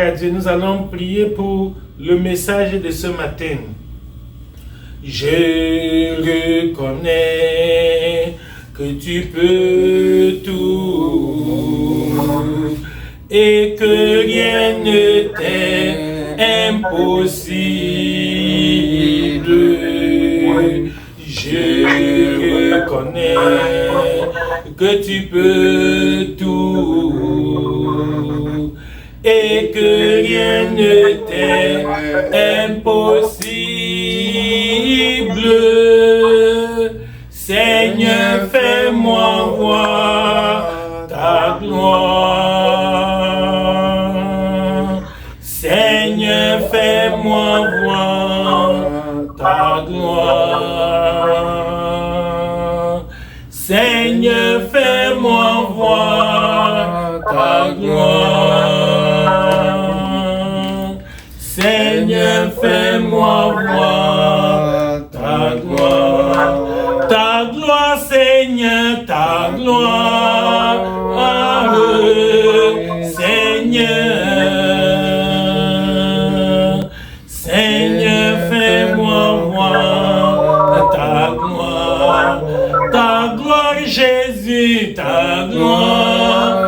à Dieu. Nous allons prier pour le message de ce matin. Je reconnais que tu peux tout et que rien ne t'est impossible. Je reconnais que tu peux tout et que rien ne t'est impossible. Seigneur, fais-moi voir ta gloire. Seigneur, fais-moi voir ta gloire. Seigneur, fais-moi voir ta gloire. Seigneur, fais-moi voir ta gloire. Ta gloire, Seigneur, ta gloire. Seigneur, Seigneur, fais-moi voir ta gloire. Ta gloire, Jésus, ta gloire.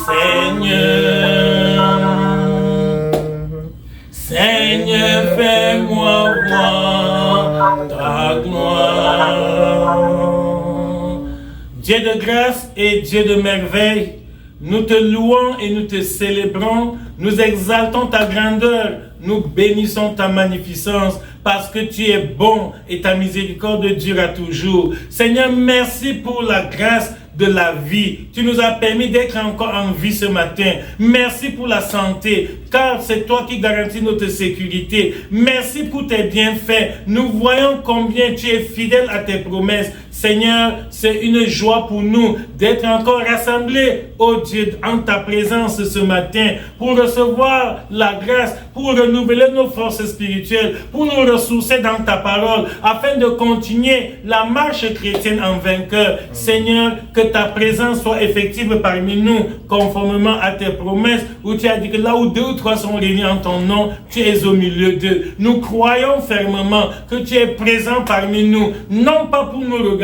Seigneur, Seigneur, fais-moi voir ta gloire. Dieu de grâce et Dieu de merveille, nous te louons et nous te célébrons, nous exaltons ta grandeur, nous bénissons ta magnificence parce que tu es bon et ta miséricorde dure à toujours. Seigneur, merci pour la grâce de la vie. Tu nous as permis d'être encore en vie ce matin. Merci pour la santé, car c'est toi qui garantis notre sécurité. Merci pour tes bienfaits. Nous voyons combien tu es fidèle à tes promesses. Seigneur, c'est une joie pour nous d'être encore rassemblés, oh Dieu, en ta présence ce matin, pour recevoir la grâce, pour renouveler nos forces spirituelles, pour nous ressourcer dans ta parole, afin de continuer la marche chrétienne en vainqueur. Seigneur, que ta présence soit effective parmi nous, conformément à tes promesses, où tu as dit que là où 2 ou 3 sont réunis en ton nom, tu es au milieu d'eux. Nous croyons fermement que tu es présent parmi nous, non pas pour nous regarder,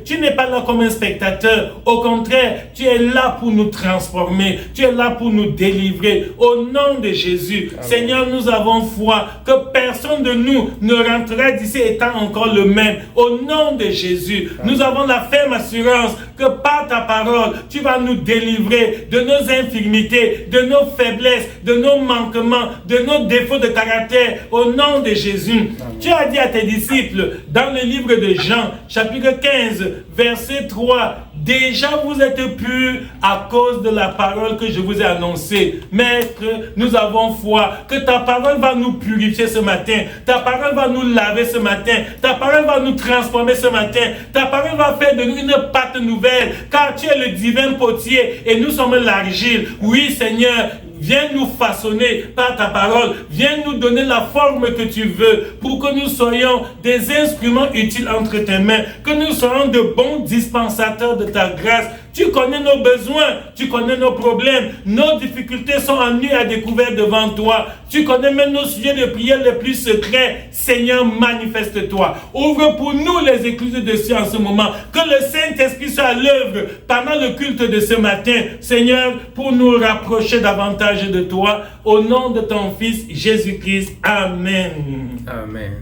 tu n'es pas là comme un spectateur, au contraire, tu es là pour nous transformer, tu es là pour nous délivrer, au nom de Jésus. Amen. Seigneur, nous avons foi que personne de nous ne rentrera d'ici étant encore le même, au nom de Jésus. Amen. Nous avons la ferme assurance que par ta parole, tu vas nous délivrer de nos infirmités, de nos faiblesses, de nos manquements, de nos défauts de caractère, au nom de Jésus. Amen. Tu as dit à tes disciples, dans le livre de Jean, chapitre 15, verset 3, déjà vous êtes purs à cause de la parole que je vous ai annoncée. Maître, nous avons foi que ta parole va nous purifier ce matin, ta parole va nous laver ce matin, ta parole va nous transformer ce matin, ta parole va faire de nous une pâte nouvelle, car tu es le divin potier et nous sommes l'argile. Oui Seigneur, viens nous façonner par ta parole. Viens nous donner la forme que tu veux pour que nous soyons des instruments utiles entre tes mains, que nous soyons de bons dispensateurs de ta grâce. Tu connais nos besoins, tu connais nos problèmes, nos difficultés sont en nu à découvert devant toi. Tu connais même nos sujets de prière les plus secrets. Seigneur, manifeste-toi. Ouvre pour nous les écluses de cieux en ce moment. Que le Saint-Esprit soit à l'œuvre pendant le culte de ce matin. Seigneur, pour nous rapprocher davantage de toi. Au nom de ton Fils, Jésus-Christ. Amen. Amen.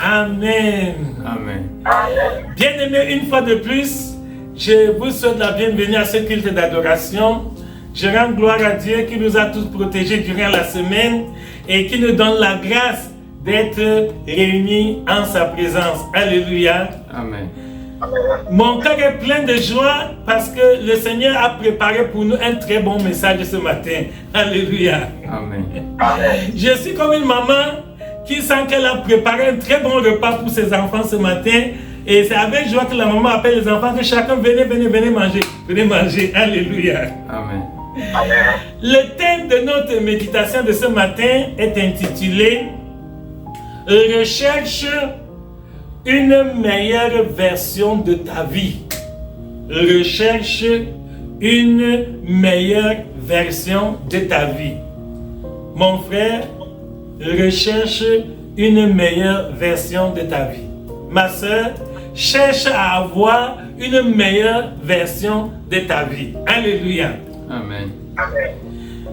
Amen. Amen. Bien-aimés, une fois de plus, je vous souhaite la bienvenue à ce culte d'adoration. Je rends gloire à Dieu qui nous a tous protégés durant la semaine et qui nous donne la grâce d'être réunis en sa présence. Alléluia. Amen. Mon cœur est plein de joie parce que le Seigneur a préparé pour nous un très bon message ce matin. Alléluia. Amen. Je suis comme une maman qui sent qu'elle a préparé un très bon repas pour ses enfants ce matin. Et c'est avec joie que la maman appelle les enfants que chacun venez manger. Venez manger. Alléluia. Amen. Le thème de notre méditation de ce matin est intitulé Recherche une meilleure version de ta vie. Recherche une meilleure version de ta vie. Mon frère, recherche une meilleure version de ta vie. Ma soeur, cherche à avoir une meilleure version de ta vie. Alléluia. Amen.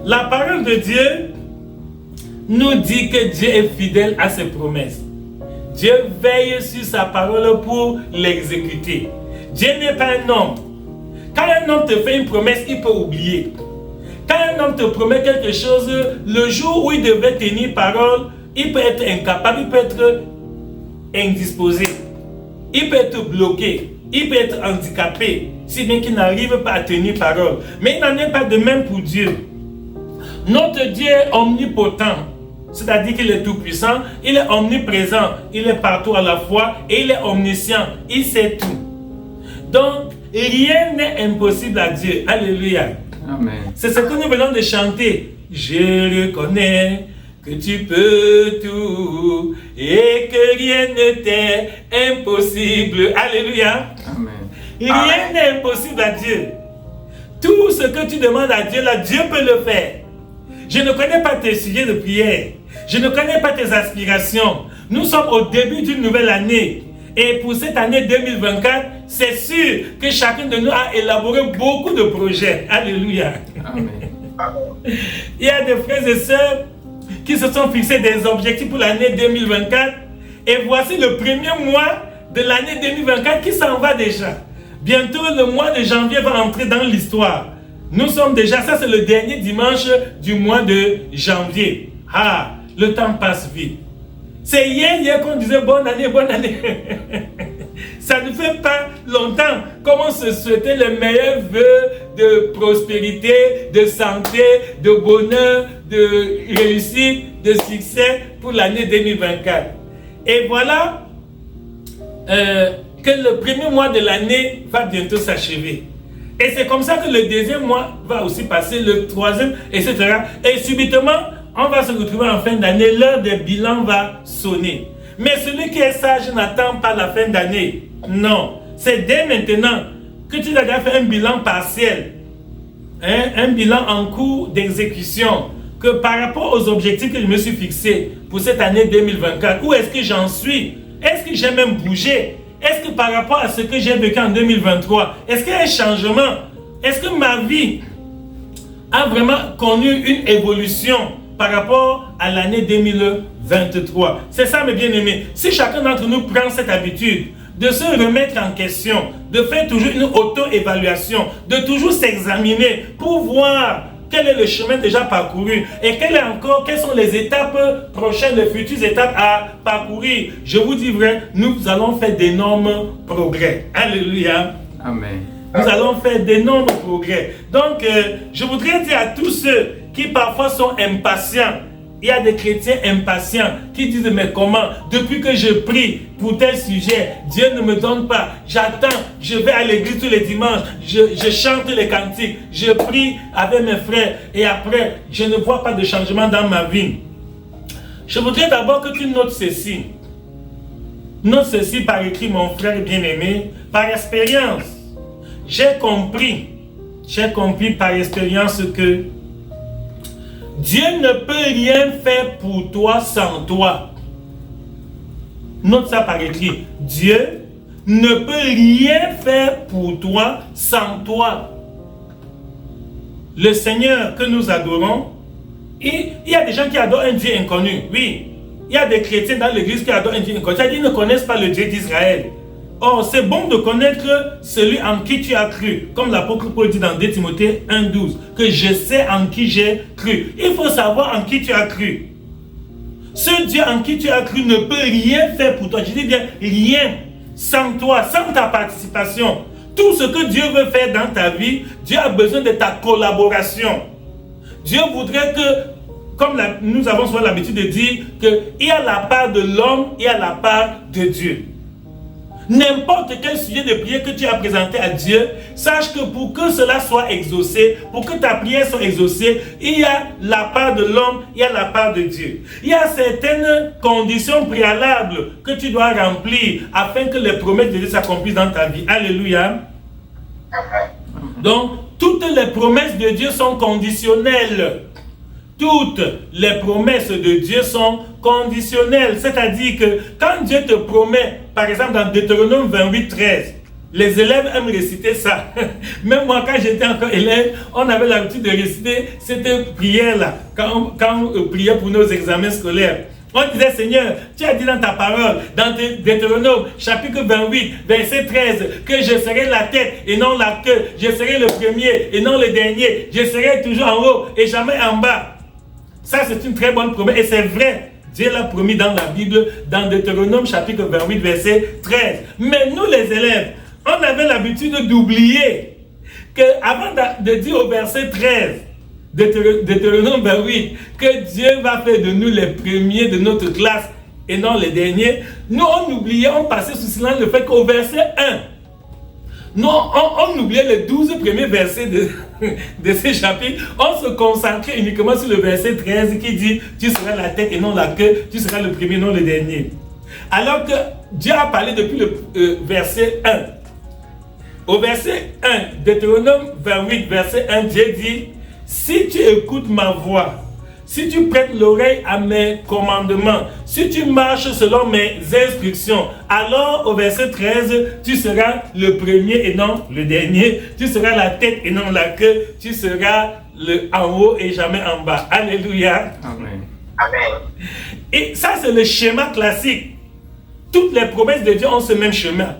La parole de Dieu nous dit que Dieu est fidèle à ses promesses. Dieu veille sur sa parole pour l'exécuter. Dieu n'est pas un homme. Quand un homme te fait une promesse, il peut oublier. Quand un homme te promet quelque chose, le jour où il devait tenir parole, il peut être incapable, il peut être indisposé, il peut être bloqué, il peut être handicapé, si bien qu'il n'arrive pas à tenir parole. Mais il n'en est pas de même pour Dieu. Notre Dieu est omnipotent, c'est-à-dire qu'il est tout-puissant, il est omniprésent, il est partout à la fois et il est omniscient, il sait tout. Donc, rien n'est impossible à Dieu. Alléluia. Amen. C'est ce que nous venons de chanter. Je reconnais que tu peux tout et que rien ne t'est impossible. Alléluia. Amen. Rien n'est impossible à Dieu. Tout ce que tu demandes à Dieu, là, Dieu peut le faire. Je ne connais pas tes sujets de prière. Je ne connais pas tes aspirations. Nous sommes au début d'une nouvelle année. Et pour cette année 2024, c'est sûr que chacun de nous a élaboré beaucoup de projets. Alléluia. Amen. Il y a des frères et sœurs qui se sont fixés des objectifs pour l'année 2024. Et voici le premier mois de l'année 2024 qui s'en va déjà. Bientôt, le mois de janvier va entrer dans l'histoire. Nous sommes déjà, ça c'est le dernier dimanche du mois de janvier. Ah, le temps passe vite. C'est hier qu'on disait bonne année, bonne année. Ça ne fait pas longtemps qu'on se souhaitait les meilleurs vœux de prospérité, de santé, de bonheur, de réussite, de succès pour l'année 2024. Et voilà que le premier mois de l'année va bientôt s'achever. Et c'est comme ça que le deuxième mois va aussi passer, le troisième, etc. Et subitement, on va se retrouver en fin d'année, l'heure des bilans va sonner. Mais celui qui est sage n'attend pas la fin d'année. Non, c'est dès maintenant que tu dois faire un bilan partiel, un bilan en cours d'exécution, que par rapport aux objectifs que je me suis fixés pour cette année 2024, où est-ce que j'en suis? Est-ce que j'ai même bougé? Est-ce que par rapport à ce que j'ai vécu en 2023, est-ce qu'il y a un changement? Est-ce que ma vie a vraiment connu une évolution par rapport à l'année 2023? C'est ça, mes bien-aimés. Si chacun d'entre nous prend cette habitude de se remettre en question, de faire toujours une auto-évaluation, de toujours s'examiner pour voir quel est le chemin déjà parcouru et quelles sont les étapes prochaines, les futures étapes à parcourir. Je vous dis vrai, nous allons faire d'énormes progrès. Alléluia. Amen. Nous allons faire d'énormes progrès. Donc, je voudrais dire à tous ceux qui parfois sont impatients. Il y a des chrétiens impatients qui disent, mais comment? Depuis que je prie pour tel sujet, Dieu ne me donne pas. J'attends, je vais à l'église tous les dimanches, je chante les cantiques, je prie avec mes frères et après, je ne vois pas de changement dans ma vie. Je voudrais d'abord que tu notes ceci. Note ceci par écrit, mon frère bien-aimé, par expérience. J'ai compris par expérience que Dieu ne peut rien faire pour toi sans toi. Note ça par écrit. Dieu ne peut rien faire pour toi sans toi. Le Seigneur que nous adorons, il y a des gens qui adorent un Dieu inconnu. Oui, il y a des chrétiens dans l'église qui adorent un Dieu inconnu. C'est-à-dire qu'ils ne connaissent pas le Dieu d'Israël. Or, c'est bon de connaître celui en qui tu as cru. Comme l'apôtre Paul dit dans 2 Timothée 1,12, que je sais en qui j'ai cru. Il faut savoir en qui tu as cru. Ce Dieu en qui tu as cru ne peut rien faire pour toi. Je dis bien rien sans toi, sans ta participation. Tout ce que Dieu veut faire dans ta vie, Dieu a besoin de ta collaboration. Dieu voudrait que, comme nous avons souvent l'habitude de dire, qu'il y a la part de l'homme, il y a la part de Dieu. N'importe quel sujet de prière que tu as présenté à Dieu, sache que pour que cela soit exaucé, pour que ta prière soit exaucée, il y a la part de l'homme, il y a la part de Dieu. Il y a certaines conditions préalables que tu dois remplir afin que les promesses de Dieu s'accomplissent dans ta vie. Alléluia. Donc, toutes les promesses de Dieu sont conditionnelles. Toutes les promesses de Dieu sont conditionnelles. C'est-à-dire que quand Dieu te promet, par exemple dans Deutéronome 28, 13, les élèves aiment réciter ça. Même moi, quand j'étais encore élève, on avait l'habitude de réciter cette prière-là, quand on priait pour nos examens scolaires. On disait, Seigneur, tu as dit dans ta parole, dans Deutéronome, chapitre 28, verset 13, que je serai la tête et non la queue, je serai le premier et non le dernier, je serai toujours en haut et jamais en bas. Ça, c'est une très bonne promesse et c'est vrai. Dieu l'a promis dans la Bible, dans Deutéronome, chapitre 28, verset 13. Mais nous, les élèves, on avait l'habitude d'oublier qu'avant de dire au verset 13, Deutéronome 28, que Dieu va faire de nous les premiers de notre classe et non les derniers, nous on oubliait, on passait sous silence le fait qu'au verset 1, nous on oubliait les 12 premiers versets de ce chapitre, on se concentrait uniquement sur le verset 13 qui dit tu seras la tête et non la queue, tu seras le premier et non le dernier. Alors que Dieu a parlé depuis le verset 1. Au verset 1, Deutéronome 28, verset 1, Dieu dit si tu écoutes ma voix, si tu prêtes l'oreille à mes commandements, si tu marches selon mes instructions, alors au verset 13, tu seras le premier et non le dernier, tu seras la tête et non la queue, tu seras en haut et jamais en bas. Alléluia. Amen. Amen. Et ça, c'est le schéma classique. Toutes les promesses de Dieu ont ce même chemin.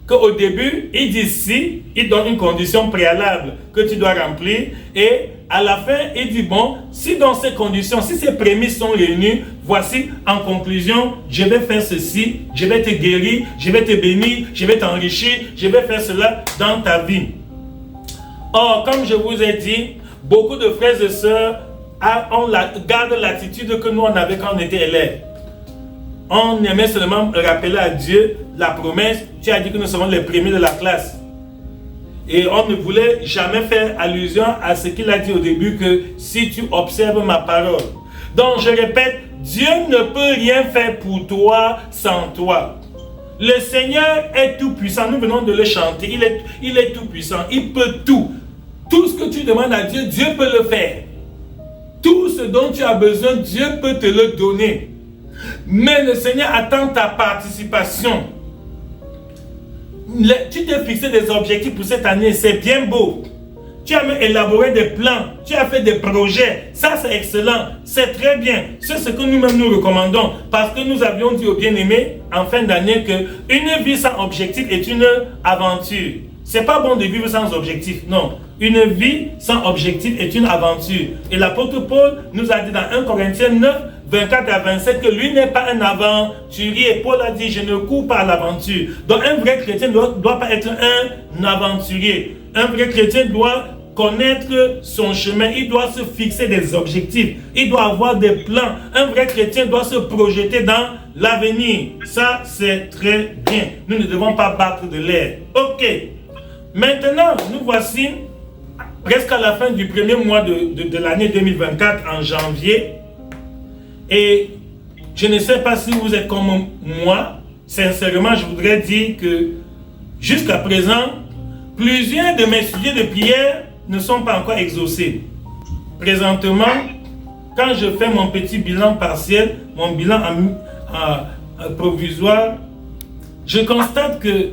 Qu'au début, il dit si, il donne une condition préalable que tu dois remplir, et à la fin, il dit bon, si dans ces conditions, si ces prémices sont réunies, voici, en conclusion, je vais faire ceci, je vais te guérir, je vais te bénir, je vais t'enrichir, je vais faire cela dans ta vie. Or, comme je vous ai dit, beaucoup de frères et sœurs gardent l'attitude que nous on avait quand on était élèves. On aimait seulement rappeler à Dieu la promesse. Tu as dit que nous serons les premiers de la classe. Et on ne voulait jamais faire allusion à ce qu'il a dit au début, que si tu observes ma parole. Donc je répète, Dieu ne peut rien faire pour toi sans toi. Le Seigneur est tout puissant. Nous venons de le chanter. Il est tout puissant. Il peut tout. Tout ce que tu demandes à Dieu, Dieu peut le faire. Tout ce dont tu as besoin, Dieu peut te le donner. Mais le Seigneur attend ta participation. Tu t'es fixé des objectifs pour cette année, c'est bien beau. Tu as même élaboré des plans, tu as fait des projets. Ça, c'est excellent, c'est très bien. C'est ce que nous-mêmes nous recommandons. Parce que nous avions dit aux bien-aimés en fin d'année qu'une vie sans objectif est une aventure. C'est pas bon de vivre sans objectif, non. Une vie sans objectif est une aventure. Et l'apôtre Paul nous a dit dans 1 Corinthiens 9, 24 à 27 que lui n'est pas un aventurier. Paul a dit, je ne cours pas à l'aventure. Donc un vrai chrétien ne doit pas être un aventurier. Un vrai chrétien doit connaître son chemin. Il doit se fixer des objectifs. Il doit avoir des plans. Un vrai chrétien doit se projeter dans l'avenir. Ça, c'est très bien. Nous ne devons pas battre de l'air. Ok. Maintenant, nous voici presque à la fin du premier mois de l'année 2024, en janvier. Et je ne sais pas si vous êtes comme moi. Sincèrement, je voudrais dire que jusqu'à présent, plusieurs de mes sujets de prière ne sont pas encore exaucés. Présentement, quand je fais mon petit bilan partiel, mon bilan provisoire, je constate que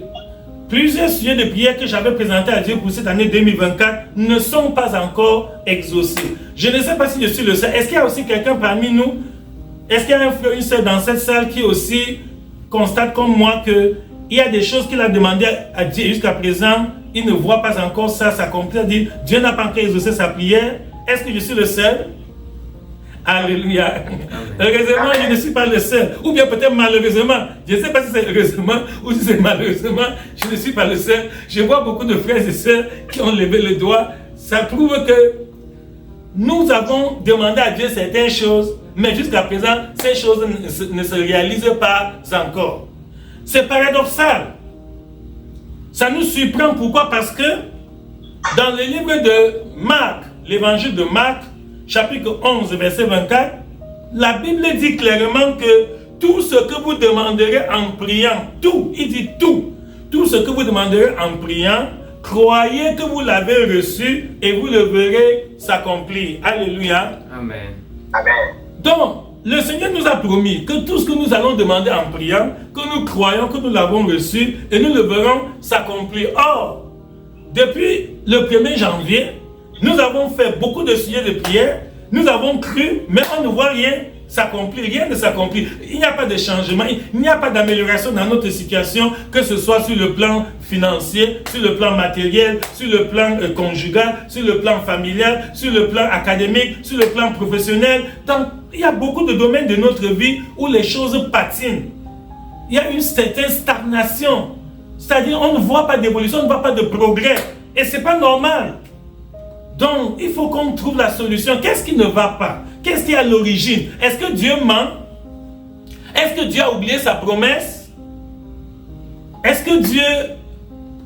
plusieurs sujets de prière que j'avais présentés à Dieu pour cette année 2024 ne sont pas encore exaucés. Je ne sais pas si je suis le seul. Est-ce qu'il y a aussi quelqu'un parmi nous? Est-ce qu'il y a un frère, une soeur dans cette salle qui aussi constate comme moi qu'il y a des choses qu'il a demandé à Dieu jusqu'à présent, il ne voit pas encore ça s'accomplir, dit Dieu n'a pas encore exaucé sa prière? Est-ce que je suis le seul? Alléluia. Heureusement, je ne suis pas le seul. Ou bien peut-être malheureusement. Je ne sais pas si c'est heureusement ou si c'est malheureusement. Je ne suis pas le seul. Je vois beaucoup de frères et sœurs qui ont levé le doigt. Ça prouve que nous avons demandé à Dieu certaines choses, mais jusqu'à présent, ces choses ne se réalisent pas encore. C'est paradoxal. Ça nous surprend. Pourquoi? Parce que dans le livre de Marc, l'évangile de Marc, chapitre 11, verset 24, la Bible dit clairement que tout ce que vous demanderez en priant, tout, il dit tout ce que vous demanderez en priant, croyez que vous l'avez reçu et vous le verrez s'accomplir. Alléluia. Amen. Amen. Donc, le Seigneur nous a promis que tout ce que nous allons demander en priant, que nous croyons que nous l'avons reçu et nous le verrons s'accomplir. Or, depuis le 1er janvier, nous avons fait beaucoup de sujets de prière, nous avons cru, mais on ne voit rien s'accomplir, rien ne s'accomplit. Il n'y a pas de changement, il n'y a pas d'amélioration dans notre situation, que ce soit sur le plan financier, sur le plan matériel, sur le plan conjugal, sur le plan familial, sur le plan académique, sur le plan professionnel. Donc, il y a beaucoup de domaines de notre vie où les choses patinent. Il y a une certaine stagnation. C'est-à-dire, on ne voit pas d'évolution, on ne voit pas de progrès. Et ce n'est pas normal. Donc, il faut qu'on trouve la solution. Qu'est-ce qui ne va pas? Qu'est-ce qui est à l'origine? Est-ce que Dieu ment? Est-ce que Dieu a oublié sa promesse? Est-ce que Dieu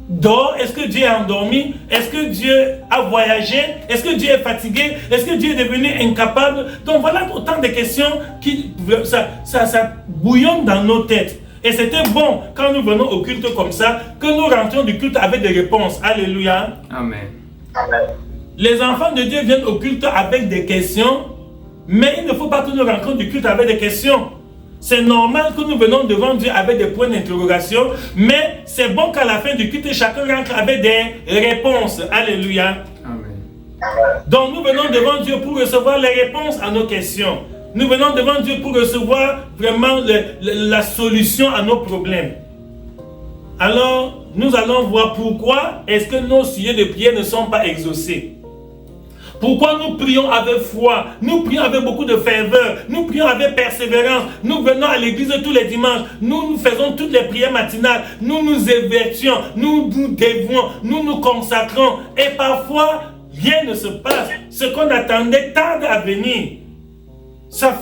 dort? Est-ce que Dieu est endormi? Est-ce que Dieu a voyagé? Est-ce que Dieu est fatigué? Est-ce que Dieu est devenu incapable? Donc voilà autant de questions qui ça bouillonne dans nos têtes. Et c'était bon quand nous venons au culte comme ça, que nous rentrions du culte avec des réponses. Alléluia. Amen. Amen. Les enfants de Dieu viennent au culte avec des questions, mais il ne faut pas que nous rentrions du culte avec des questions. C'est normal que nous venons devant Dieu avec des points d'interrogation, mais c'est bon qu'à la fin du culte, chacun rentre avec des réponses. Alléluia. Amen. Donc nous venons devant Dieu pour recevoir les réponses à nos questions. Nous venons devant Dieu pour recevoir vraiment la solution à nos problèmes. Alors, nous allons voir pourquoi est-ce que nos sujets de prière ne sont pas exaucés. Pourquoi nous prions avec foi, nous prions avec beaucoup de ferveur, nous prions avec persévérance, nous venons à l'église tous les dimanches, nous faisons toutes les prières matinales, nous nous évertuons, nous nous dévouons, nous nous consacrons et parfois rien ne se passe. Ce qu'on attendait tarde à venir. Ça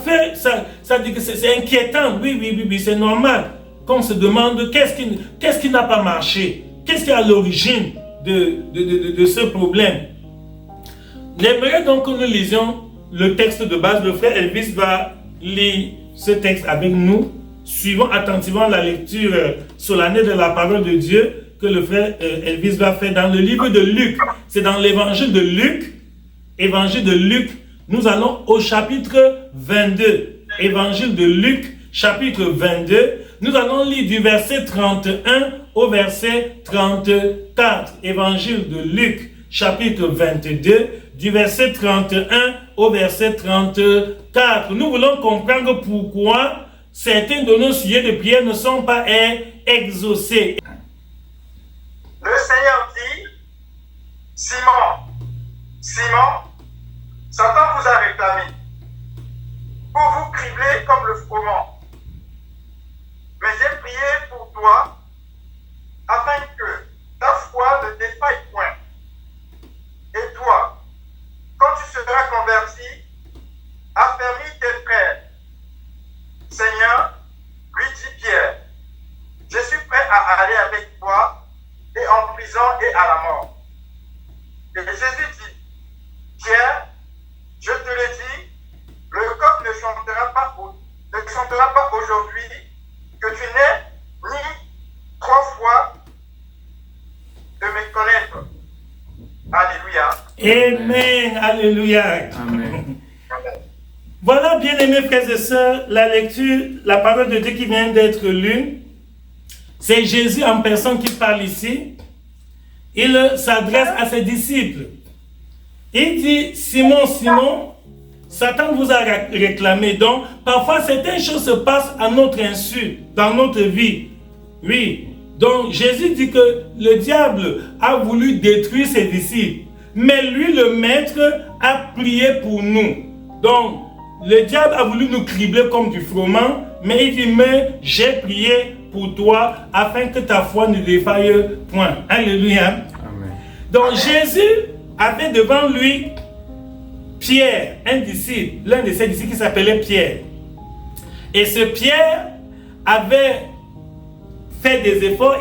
dit que c'est inquiétant, oui, c'est normal qu'on se demande qu'est-ce qui n'a pas marché, qu'est-ce qui est à l'origine de ce problème. J'aimerais donc que nous lisions le texte de base. Le frère Elvis va lire ce texte avec nous, suivant attentivement la lecture solennelle de la parole de Dieu que le frère Elvis va faire dans le livre de Luc. C'est dans l'évangile de Luc. Évangile de Luc, nous allons au chapitre 22. Évangile de Luc, chapitre 22. Nous allons lire du verset 31 au verset 34. Évangile de Luc, chapitre 22, du verset 31 au verset 34. Nous voulons comprendre pourquoi certains de nos sujets de prière ne sont pas exaucés. Le Seigneur dit, Simon, Satan vous a réclamé pour vous cribler comme le froment. Mais j'ai prié pour toi afin que ta foi ne défaille point. Et toi, quand tu seras converti, affermis tes frères. Seigneur, lui dit Pierre, je suis prêt à aller avec toi et en prison et à la mort. Et Jésus dit, Pierre, je te le dis, le coq ne chantera pas aujourd'hui que tu n'aies ni 3 fois de me connaître. Alléluia. Amen. Alléluia. Amen. Voilà, bien-aimés frères et sœurs, la lecture, la parole de Dieu qui vient d'être lue. C'est Jésus en personne qui parle ici. Il s'adresse à ses disciples. Il dit, Simon, Satan vous a réclamé. Donc, parfois, certaines choses se passent à notre insu, dans notre vie. Oui. Donc, Jésus dit que le diable a voulu détruire ses disciples. Mais lui, le maître, a prié pour nous. Donc, le diable a voulu nous cribler comme du froment. Mais il dit, mais j'ai prié pour toi afin que ta foi ne défaille point. Alléluia. Amen. Donc, Jésus avait devant lui Pierre, un disciple, l'un de ses disciples qui s'appelait Pierre. Et ce Pierre avait fait des efforts,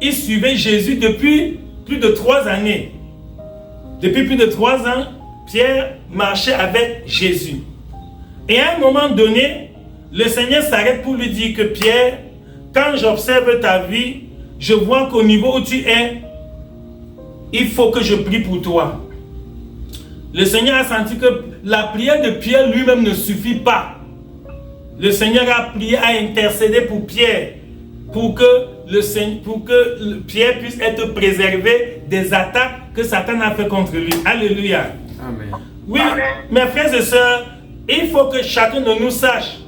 il suivait Jésus depuis plus de 3 années. Depuis plus de 3 ans, Pierre marchait avec Jésus. Et à un moment donné, le Seigneur s'arrête pour lui dire que Pierre, quand j'observe ta vie, je vois qu'au niveau où tu es, il faut que je prie pour toi. Le Seigneur a senti que la prière de Pierre lui-même ne suffit pas. Le Seigneur a prié, a intercédé pour Pierre, pour que Pierre puisse être préservé des attaques que Satan a fait contre lui. Alléluia. Amen. Oui, mes frères et sœurs, il faut que chacun de nous sache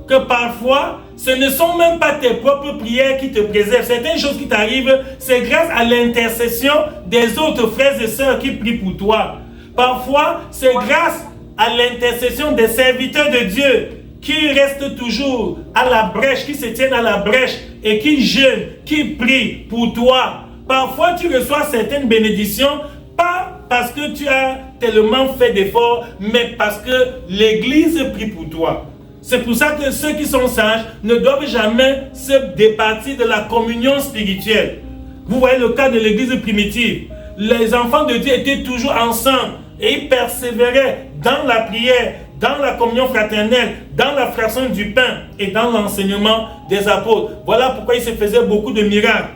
que parfois, ce ne sont même pas tes propres prières qui te préservent. Certaines choses qui t'arrivent, c'est grâce à l'intercession des autres frères et sœurs qui prient pour toi. Parfois, c'est grâce à l'intercession des serviteurs de Dieu qui restent toujours à la brèche, qui se tiennent à la brèche et qui jeûnent, qui prient pour toi. Parfois, tu reçois certaines bénédictions, pas parce que tu as tellement fait d'efforts, mais parce que l'Église prie pour toi. C'est pour ça que ceux qui sont sages ne doivent jamais se départir de la communion spirituelle. Vous voyez le cas de l'Église primitive. Les enfants de Dieu étaient toujours ensemble et ils persévéraient dans la prière, dans la communion fraternelle, dans la fraction du pain et dans l'enseignement des apôtres. Voilà pourquoi il se faisait beaucoup de miracles.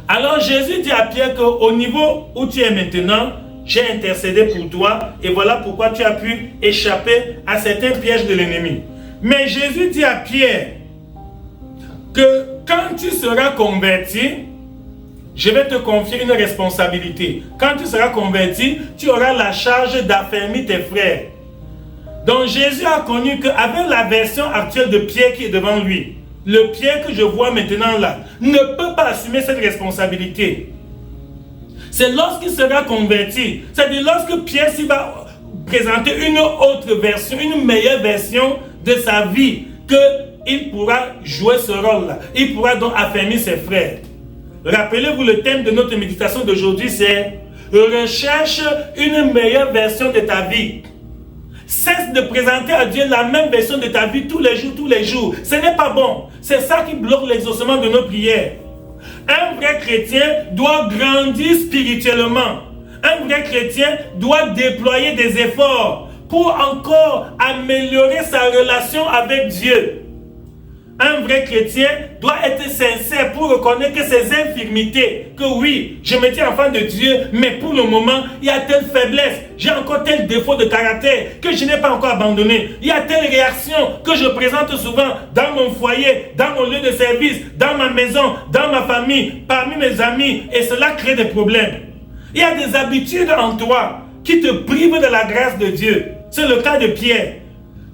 Alors Jésus dit à Pierre qu'au niveau où tu es maintenant, j'ai intercédé pour toi et voilà pourquoi tu as pu échapper à certains pièges de l'ennemi. Mais Jésus dit à Pierre que quand tu seras converti, je vais te confier une responsabilité. Quand tu seras converti, tu auras la charge d'affermir tes frères. Donc Jésus a connu qu'avec la version actuelle de Pierre qui est devant lui, le Pierre que je vois maintenant là, ne peut pas assumer cette responsabilité. C'est lorsqu'il sera converti, c'est-à-dire lorsque Pierre s'y va présenter une autre version, une meilleure version de sa vie, qu'il pourra jouer ce rôle-là. Il pourra donc affermir ses frères. Rappelez-vous, le thème de notre méditation d'aujourd'hui, c'est « Recherche une meilleure version de ta vie ». Cesse de présenter à Dieu la même version de ta vie tous les jours. Ce n'est pas bon. C'est ça qui bloque l'exaucement de nos prières. Un vrai chrétien doit grandir spirituellement. Un vrai chrétien doit déployer des efforts pour encore améliorer sa relation avec Dieu. Un vrai chrétien doit être sincère pour reconnaître que ses infirmités, que oui, je me tiens enfant de Dieu, mais pour le moment, il y a telle faiblesse, j'ai encore tel défaut de caractère que je n'ai pas encore abandonné. Il y a telle réaction que je présente souvent dans mon foyer, dans mon lieu de service, dans ma maison, dans ma famille, parmi mes amis, et cela crée des problèmes. Il y a des habitudes en toi qui te privent de la grâce de Dieu. C'est le cas de Pierre.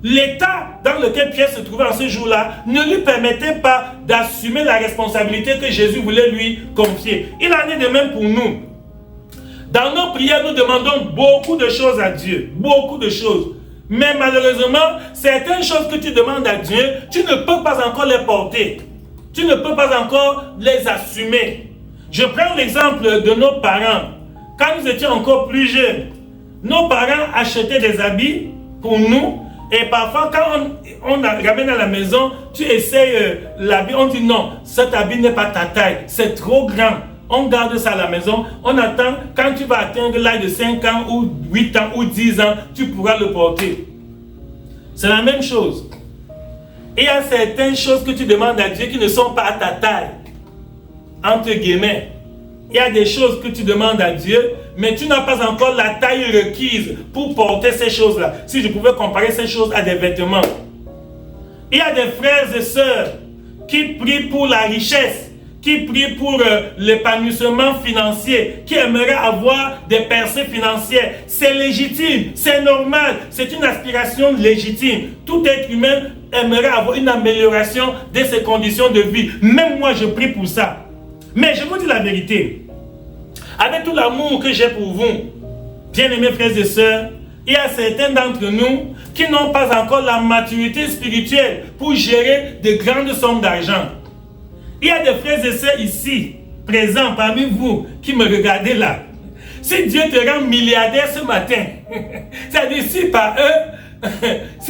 L'état dans lequel Pierre se trouvait en ce jour-là ne lui permettait pas d'assumer la responsabilité que Jésus voulait lui confier. Il en est de même pour nous. Dans nos prières, nous demandons beaucoup de choses à Dieu. Beaucoup de choses. Mais malheureusement, certaines choses que tu demandes à Dieu, tu ne peux pas encore les porter. Tu ne peux pas encore les assumer. Je prends l'exemple de nos parents. Quand nous étions encore plus jeunes, nos parents achetaient des habits pour nous. Et parfois, quand on ramène à la maison, tu essayes l'habit, on dit non, cet habit n'est pas ta taille, c'est trop grand. On garde ça à la maison, on attend, quand tu vas atteindre l'âge de 5 ans ou 8 ans ou 10 ans, tu pourras le porter. C'est la même chose. Et il y a certaines choses que tu demandes à Dieu qui ne sont pas à ta taille. Entre guillemets. Il y a des choses que tu demandes à Dieu, mais tu n'as pas encore la taille requise pour porter ces choses-là. Si je pouvais comparer ces choses à des vêtements. Il y a des frères et sœurs qui prient pour la richesse, qui prient pour l'épanouissement financier, qui aimeraient avoir des percées financières. C'est légitime, c'est normal, c'est une aspiration légitime. Tout être humain aimerait avoir une amélioration de ses conditions de vie. Même moi, je prie pour ça. Mais je vous dis la vérité. Avec tout l'amour que j'ai pour vous, bien-aimés frères et sœurs, il y a certains d'entre nous qui n'ont pas encore la maturité spirituelle pour gérer de grandes sommes d'argent. Il y a des frères et sœurs ici, présents parmi vous, qui me regardez là. Si Dieu te rend milliardaire ce matin, c'est-à-dire si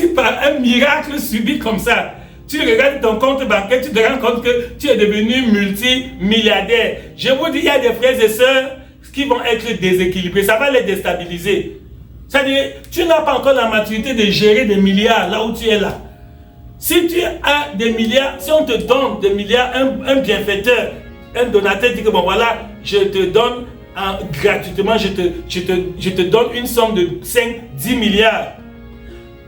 par un miracle subi comme ça, tu regardes ton compte bancaire, tu te rends compte que tu es devenu multimilliardaire. Je vous dis, il y a des frères et sœurs qui vont être déséquilibrés. Ça va les déstabiliser. C'est-à-dire, tu n'as pas encore la maturité de gérer des milliards là où tu es là. Si tu as des milliards, si on te donne des milliards, un bienfaiteur, un donateur dit que bon voilà, je te donne gratuitement, je te donne une somme de 5-10 milliards.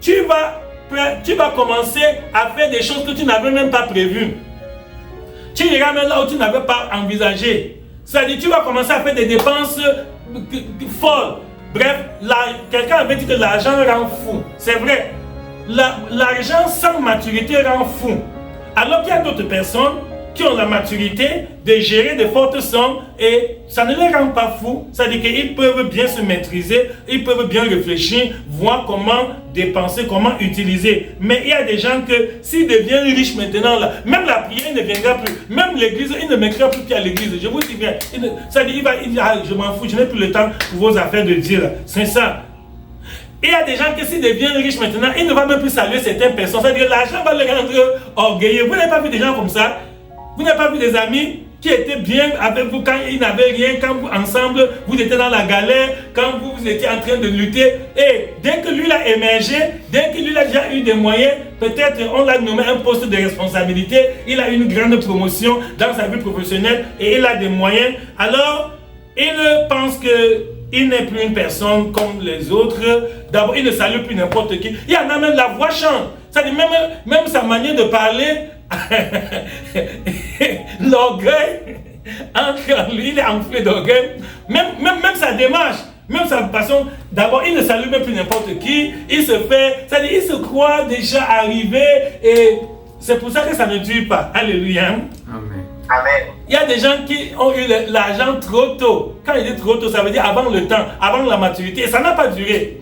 Tu vas commencer à faire des choses que tu n'avais même pas prévues. Tu iras même là où tu n'avais pas envisagé. C'est-à-dire tu vas commencer à faire des dépenses folles. Bref, quelqu'un avait dit que l'argent rend fou. C'est vrai. L'argent sans maturité rend fou. Alors qu'il y a d'autres personnes qui ont la maturité de gérer de fortes sommes et ça ne les rend pas fous. C'est-à-dire qu'ils peuvent bien se maîtriser, ils peuvent bien réfléchir, voir comment dépenser, comment utiliser. Mais il y a des gens que s'ils deviennent riches maintenant, là, même la prière ne viendra plus. Même l'église, ils ne mettront plus pied à l'église. Je vous dis bien. C'est-à-dire, il dit, je m'en fous, je n'ai plus le temps pour vos affaires de dire. C'est ça. Il y a des gens qui s'ils deviennent riches maintenant, ils ne vont même plus saluer certaines personnes. C'est-à-dire l'argent va les rendre orgueilleux. Vous n'avez pas vu des gens comme ça? Vous n'avez pas vu des amis qui étaient bien avec vous quand ils n'avaient rien, quand vous ensemble, vous étiez dans la galère, quand vous étiez en train de lutter. Et dès que lui a émergé, dès que lui a déjà eu des moyens, peut-être on l'a nommé un poste de responsabilité, il a une grande promotion dans sa vie professionnelle et il a des moyens. Alors, il pense qu'il n'est plus une personne comme les autres. D'abord, il ne salue plus n'importe qui. Il y en a même la voix chante. C'est-à-dire même sa manière de parler, l'orgueil entre lui, il est enflé d'orgueil. Même sa démarche, même sa façon, d'abord il ne salue même plus n'importe qui. Il se fait, c'est-à-dire il se croit déjà arrivé et c'est pour ça que ça ne dure pas. Alléluia. Amen. Amen. Il y a des gens qui ont eu l'argent trop tôt. Quand il dit trop tôt, ça veut dire avant le temps, avant la maturité. Et ça n'a pas duré.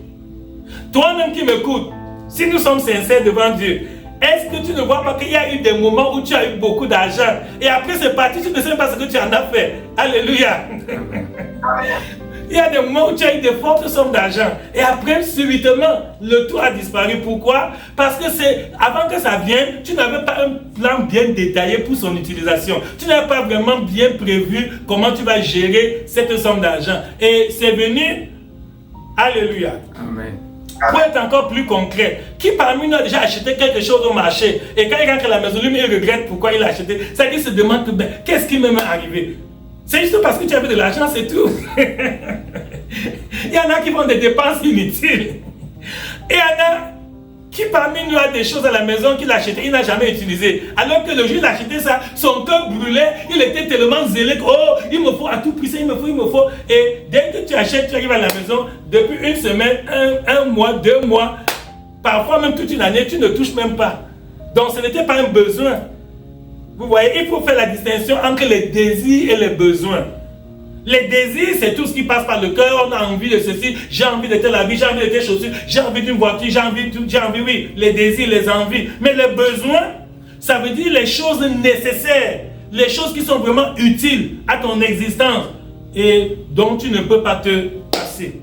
Toi-même qui m'écoutes, si nous sommes sincères devant Dieu, est-ce que tu ne vois pas qu'il y a eu des moments où tu as eu beaucoup d'argent et après c'est parti, tu ne sais pas ce que tu en as fait. Alléluia. Il y a des moments où tu as eu des fortes sommes d'argent et après subitement le tout a disparu. Pourquoi? Parce que avant que ça vienne, tu n'avais pas un plan bien détaillé pour son utilisation. Tu n'avais pas vraiment bien prévu comment tu vas gérer cette somme d'argent. Et c'est venu. Alléluia. Amen. Pour être encore plus concret, qui parmi nous a déjà acheté quelque chose au marché et quand il rentre à la maison, lui, il regrette pourquoi il a acheté. Ça dit, il se demande qu'est-ce qui m'est arrivé. C'est juste parce que tu avais de l'argent, c'est tout. Il y en a qui font des dépenses inutiles. Et il y en a qui parmi nous a des choses à la maison qu'il a acheté, il n'a jamais utilisé. Alors que le jour où il a acheté ça, son cœur brûlait, il était tellement zélé que oh, il me faut à tout prix ça, il me faut. Et dès que tu achètes, tu arrives à la maison, depuis une semaine, un mois, 2 mois, parfois même toute une année, tu ne touches même pas. Donc ce n'était pas un besoin. Vous voyez, il faut faire la distinction entre les désirs et les besoins. Les désirs, c'est tout ce qui passe par le cœur. On a envie de ceci, j'ai envie de telle habit, j'ai envie de telle chaussure, j'ai envie d'une voiture, j'ai envie, oui, les désirs, les envies. Mais les besoins, ça veut dire les choses nécessaires, les choses qui sont vraiment utiles à ton existence et dont tu ne peux pas te passer.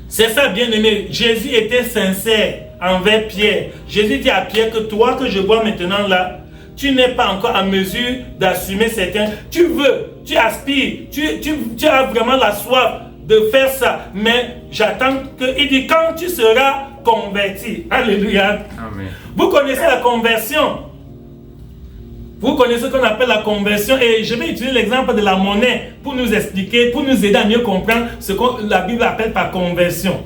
C'est ça, bien-aimé. Jésus était sincère envers Pierre. Jésus dit à Pierre que toi que je vois maintenant là, tu n'es pas encore en mesure d'assumer certains. Tu veux, tu aspires, tu as vraiment la soif de faire ça. Mais j'attends que, il dit, quand tu seras converti. Alléluia. Amen. Vous connaissez la conversion. Vous connaissez ce qu'on appelle la conversion. Et je vais utiliser l'exemple de la monnaie pour nous expliquer, pour nous aider à mieux comprendre ce que la Bible appelle par conversion.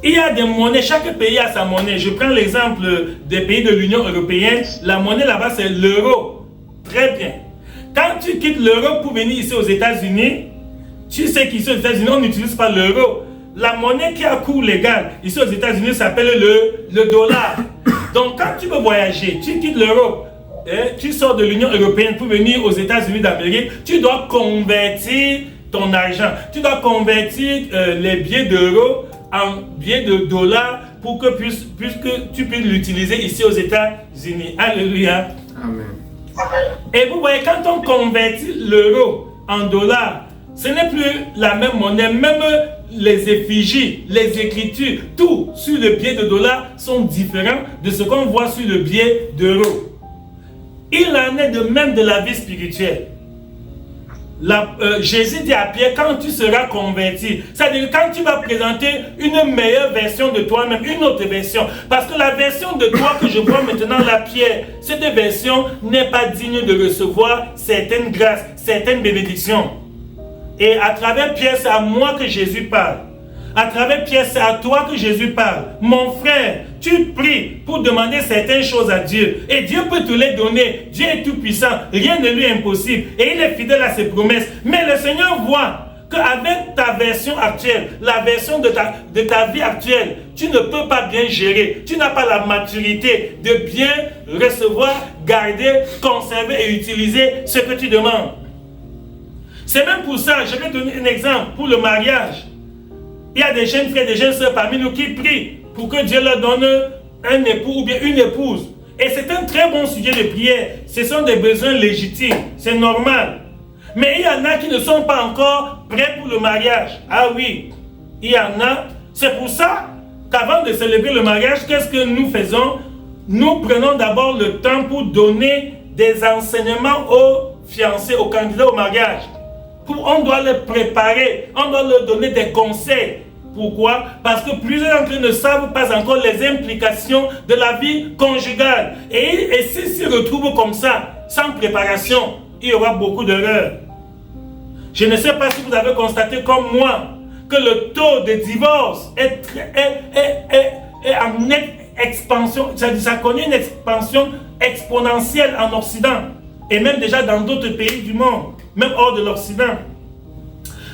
Il y a des monnaies, chaque pays a sa monnaie. Je prends l'exemple des pays de l'Union européenne. La monnaie là-bas, c'est l'euro. Très bien. Quand tu quittes l'euro pour venir ici aux États-Unis, tu sais qu'ici aux États-Unis, on n'utilise pas l'euro. La monnaie qui a cours légal ici aux États-Unis s'appelle le dollar. Donc quand tu veux voyager, tu quittes l'Europe, tu sors de l'Union européenne pour venir aux États-Unis d'Amérique, tu dois convertir ton argent. Tu dois convertir les billets d'euros en billets de dollars pour que puisque tu puisses l'utiliser ici aux États-Unis. Alléluia. Amen. Et vous voyez, quand on convertit l'euro en dollars, ce n'est plus la même monnaie. Même les effigies, les écritures, tout sur le billet de dollars sont différents de ce qu'on voit sur le billet d'euro. Il en est de même de la vie spirituelle. Jésus dit à Pierre, quand tu seras converti, c'est-à-dire quand tu vas présenter une meilleure version de toi-même, une autre version, parce que la version de toi que je vois maintenant, la Pierre, cette version n'est pas digne de recevoir certaines grâces, certaines bénédictions. Et à travers Pierre, c'est à moi que Jésus parle. À travers Pierre, c'est à toi que Jésus parle. Mon frère, tu pries pour demander certaines choses à Dieu. Et Dieu peut te les donner. Dieu est tout puissant. Rien ne lui est impossible. Et il est fidèle à ses promesses. Mais le Seigneur voit qu'avec ta version actuelle, la version de ta vie actuelle, tu ne peux pas bien gérer. Tu n'as pas la maturité de bien recevoir, garder, conserver et utiliser ce que tu demandes. C'est même pour ça, je vais donner un exemple pour le mariage. Il y a des jeunes frères, des jeunes sœurs parmi nous qui prient pour que Dieu leur donne un époux ou bien une épouse. Et c'est un très bon sujet de prière. Ce sont des besoins légitimes, c'est normal. Mais il y en a qui ne sont pas encore prêts pour le mariage. Ah oui, il y en a. C'est pour ça qu'avant de célébrer le mariage, qu'est-ce que nous faisons? Nous prenons d'abord le temps pour donner des enseignements aux fiancés, aux candidats au mariage. On doit les préparer, on doit leur donner des conseils. Pourquoi? Parce que plusieurs d'entre eux ne savent pas encore les implications de la vie conjugale. Et s'ils se retrouvent comme ça, sans préparation, il y aura beaucoup d'erreurs. Je ne sais pas si vous avez constaté comme moi que le taux de divorce est en nette expansion. Ça connaît une expansion exponentielle en Occident et même déjà dans d'autres pays du monde, même hors de l'Occident.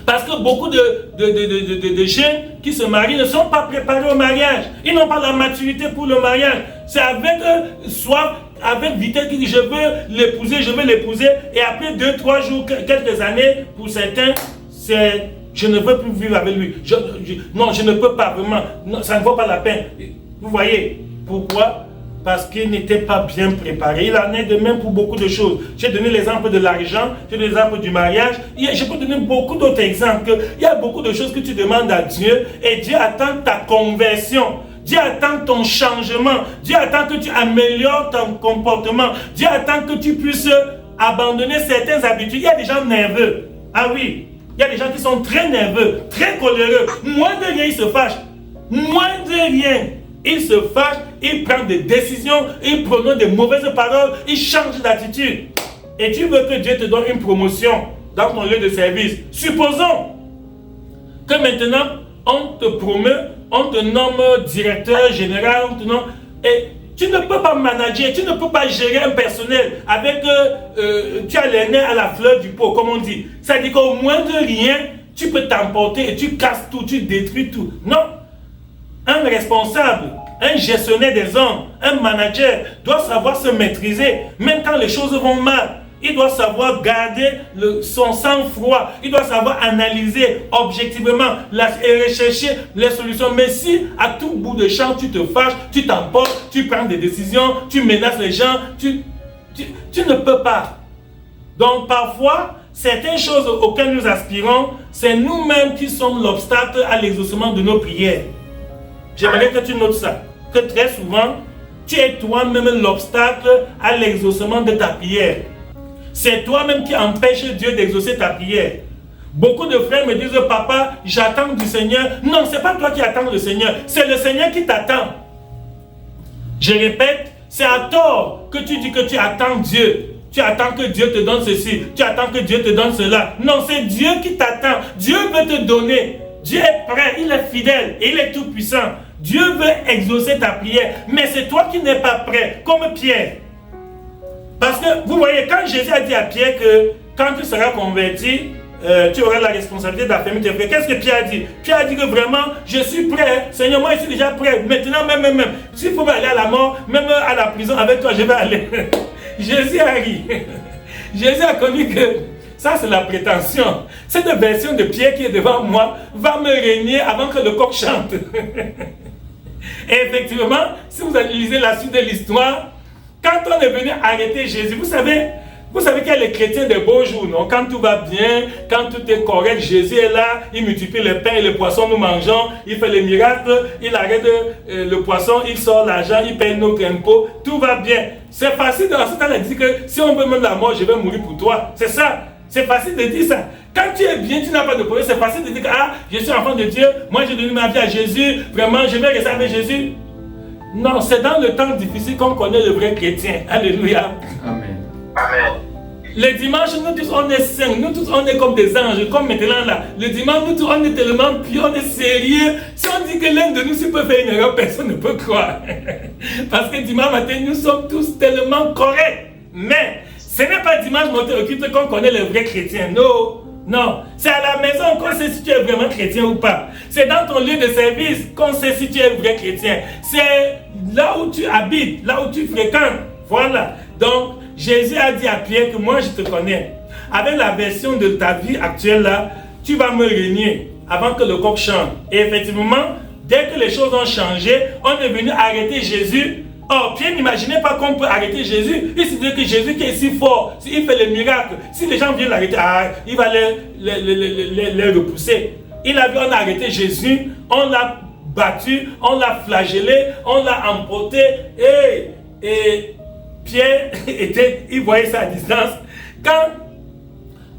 Parce que beaucoup de jeunes qui se marient ne sont pas préparés au mariage. Ils n'ont pas la maturité pour le mariage. C'est avec soif, avec vitesse qu'ils disent je veux l'épouser. Et après 2-3 jours, quelques années, pour certains, c'est je ne veux plus vivre avec lui. Non, je ne peux pas vraiment. Non, ça ne vaut pas la peine. Vous voyez pourquoi? Parce qu'il n'était pas bien préparé. Il en est de même pour beaucoup de choses. J'ai donné l'exemple de l'argent, j'ai donné l'exemple du mariage. Je peux donner beaucoup d'autres exemples. Il y a beaucoup de choses que tu demandes à Dieu et Dieu attend ta conversion. Dieu attend ton changement. Dieu attend que tu améliores ton comportement. Dieu attend que tu puisses abandonner certaines habitudes. Il y a des gens nerveux. Ah oui, il y a des gens qui sont très nerveux, très coléreux. Moins de rien, ils se fâchent. Moins de rien. Il se fâche, il prend des décisions, il prononce des mauvaises paroles, il change d'attitude. Et tu veux que Dieu te donne une promotion dans ton lieu de service. Supposons que maintenant, on te promeut, on te nomme directeur général, on te nomme, et tu ne peux pas manager, tu ne peux pas gérer un personnel avec, tu as les nez à la fleur du pot, comme on dit. Ça dit qu'au moins de rien, tu peux t'emporter et tu casses tout, tu détruis tout. Non. Un responsable, un gestionnaire des hommes, un manager doit savoir se maîtriser, même quand les choses vont mal. Il doit savoir garder son sang-froid. Il doit savoir analyser objectivement et rechercher les solutions. Mais si à tout bout de champ, tu te fâches, tu t'emportes, tu prends des décisions, tu menaces les gens, tu ne peux pas. Donc parfois, certaines choses auxquelles nous aspirons, c'est nous-mêmes qui sommes l'obstacle à l'exaucement de nos prières. J'aimerais que tu notes ça, que très souvent, tu es toi-même l'obstacle à l'exaucement de ta prière. C'est toi-même qui empêche Dieu d'exaucer ta prière. Beaucoup de frères me disent, papa, j'attends du Seigneur. Non, ce n'est pas toi qui attends le Seigneur, c'est le Seigneur qui t'attend. Je répète, c'est à tort que tu dis que tu attends Dieu. Tu attends que Dieu te donne ceci, tu attends que Dieu te donne cela. Non, c'est Dieu qui t'attend. Dieu veut te donner. Dieu est prêt, il est fidèle et il est tout puissant. Dieu veut exaucer ta prière, mais c'est toi qui n'es pas prêt, comme Pierre. Parce que vous voyez, quand Jésus a dit à Pierre que quand tu seras converti, tu auras la responsabilité d'affermir tes frères. Qu'est-ce que Pierre a dit? Pierre a dit que vraiment, je suis prêt, Seigneur, moi je suis déjà prêt. Maintenant, même, s'il faut aller à la mort, même à la prison avec toi, je vais aller. Jésus a ri. Jésus a connu que ça, c'est la prétention. Cette version de Pierre qui est devant moi va me régner avant que le coq chante. Et effectivement, si vous lisez la suite de l'histoire, quand on est venu arrêter Jésus, vous savez qu'il y a les chrétiens des beaux jours, non? Quand tout va bien, quand tout est correct, Jésus est là, il multiplie les pains et les poissons, nous mangeons, il fait les miracles, il arrête le poisson, il sort l'argent, il paye notre impôt, tout va bien. C'est facile dans ce temps de dire que si on veut même la mort, je vais mourir pour toi. C'est ça. C'est facile de dire ça. Quand tu es bien, tu n'as pas de problème, c'est facile de dire que je suis enfant de Dieu, moi j'ai donné ma vie à Jésus, vraiment je vais rester avec Jésus. Non, c'est dans le temps difficile qu'on connaît le vrai chrétien. Alléluia. Amen. Amen. Le dimanche, nous tous on est saints, nous tous on est comme des anges, comme maintenant là. Le dimanche, nous tous on est tellement pieux, on est sérieux. Si on dit que l'un de nous peut faire une erreur, personne ne peut croire. Parce que dimanche matin, nous sommes tous tellement corrects. Mais ce n'est pas dimanche matin qu'on connaît les vrais chrétiens. Non. Non, c'est à la maison qu'on sait si tu es vraiment chrétien ou pas. C'est dans ton lieu de service qu'on sait si tu es vrai chrétien. C'est là où tu habites, là où tu fréquentes. Voilà. Donc, Jésus a dit à Pierre que moi je te connais. Avec la version de ta vie actuelle là, tu vas me régner avant que le coq chante. Et effectivement, dès que les choses ont changé, on est venu arrêter Jésus. Or, Pierre n'imaginait pas qu'on peut arrêter Jésus. Il se disait que Jésus qui est si fort, il fait les miracles. Si les gens viennent l'arrêter, il va les repousser. Il a vu, on a arrêté Jésus, on l'a battu, on l'a flagellé, on l'a emporté. Et Pierre, il voyait ça à distance. Quand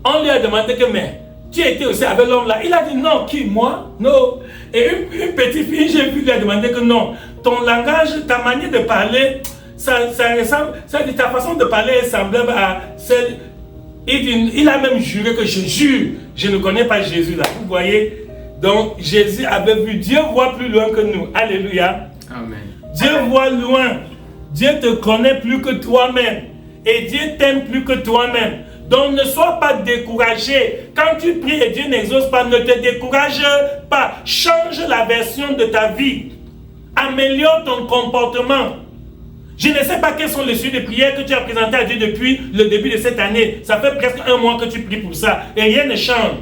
on lui a demandé que, mais tu étais aussi avec l'homme là, il a dit non, qui, moi? Non. Et une petite fille, j'ai vu, lui a demandé que non. Ton langage, ta manière de parler, ça ressemble, ta façon de parler est semblable à celle. Il a même juré que je jure, je ne connais pas Jésus là. Vous voyez? Donc Jésus avait vu, Dieu voit plus loin que nous. Alléluia. Amen. Dieu voit loin. Dieu te connaît plus que toi-même. Et Dieu t'aime plus que toi-même. Donc ne sois pas découragé. Quand tu pries et Dieu n'exauce pas, ne te décourage pas. Change la version de ta vie. Améliore ton comportement. Je ne sais pas quels sont les sujets de prière que tu as présentés à Dieu depuis le début de cette année. Ça fait presque 1 mois que tu pries pour ça. Et rien ne change.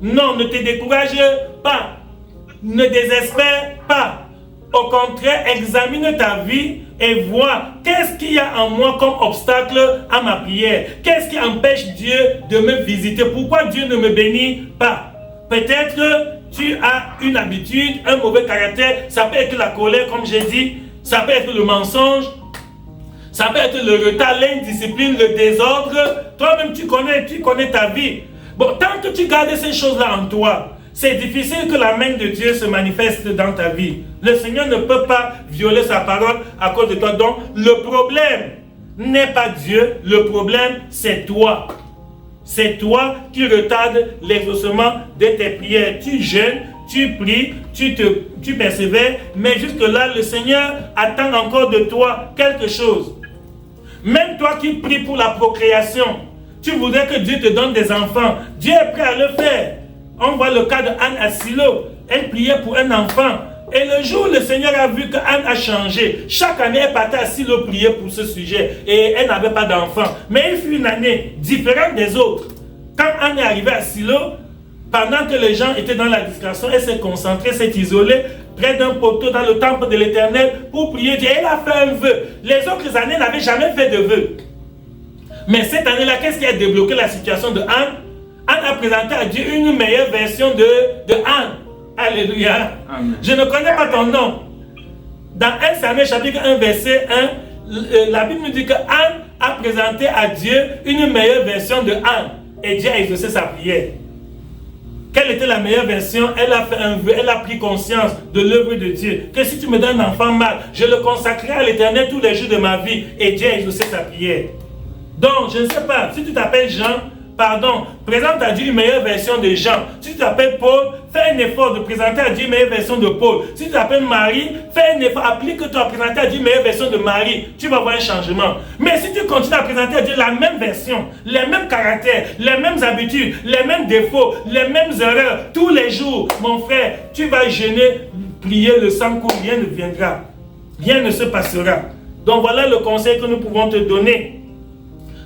Non, ne te décourage pas. Ne désespère pas. Au contraire, examine ta vie et vois qu'est-ce qu'il y a en moi comme obstacle à ma prière. Qu'est-ce qui empêche Dieu de me visiter? Pourquoi Dieu ne me bénit pas? Peut-être que tu as une habitude, un mauvais caractère. Ça peut être la colère, comme j'ai dit. Ça peut être le mensonge. Ça peut être le retard, l'indiscipline, le désordre. Toi-même, tu connais ta vie. Bon, tant que tu gardes ces choses-là en toi, c'est difficile que la main de Dieu se manifeste dans ta vie. Le Seigneur ne peut pas violer sa parole à cause de toi. Donc, le problème n'est pas Dieu. Le problème, c'est toi. C'est toi qui retardes l'exaucement de tes prières. Tu jeûnes, tu pries, tu persévères, mais jusque-là, le Seigneur attend encore de toi quelque chose. Même toi qui pries pour la procréation, tu voudrais que Dieu te donne des enfants. Dieu est prêt à le faire. On voit le cas de Anne à Silo. Elle priait pour un enfant. Et le jour où le Seigneur a vu que Anne a changé, chaque année elle partait à Silo prier pour ce sujet. Et elle n'avait pas d'enfant. Mais il fut une année différente des autres. Quand Anne est arrivée à Silo, pendant que les gens étaient dans la discrétion, elle s'est concentrée, s'est isolée près d'un poteau dans le temple de l'Éternel pour prier Dieu. Elle a fait un vœu. Les autres années n'avaient jamais fait de vœu. Mais cette année-là, qu'est-ce qui a débloqué la situation de Anne? Anne a présenté à Dieu une meilleure version de Anne. Alléluia. Amen. Je ne connais pas ton nom. Dans 1 Samuel chapitre 1 verset 1, la Bible nous dit que Anne a présenté à Dieu une meilleure version de Anne. Et Dieu a exaucé sa prière. Quelle était la meilleure version? Elle a fait un vœu, elle a pris conscience de l'œuvre de Dieu. Que si tu me donnes un enfant mâle, je le consacrerai à l'Éternel tous les jours de ma vie. Et Dieu a exaucé sa prière. Donc, je ne sais pas, si tu t'appelles Jean, présente à Dieu une meilleure version de Jean. Si tu t'appelles Paul, fais un effort de présenter à Dieu une meilleure version de Paul. Si tu t'appelles Marie, fais un effort, applique-toi à présenter à Dieu une meilleure version de Marie. Tu vas voir un changement. Mais si tu continues à présenter à Dieu la même version, les mêmes caractères, les mêmes habitudes, les mêmes défauts, les mêmes erreurs, tous les jours, mon frère, tu vas jeûner, prier le sang court, rien ne viendra. Rien ne se passera. Donc voilà le conseil que nous pouvons te donner.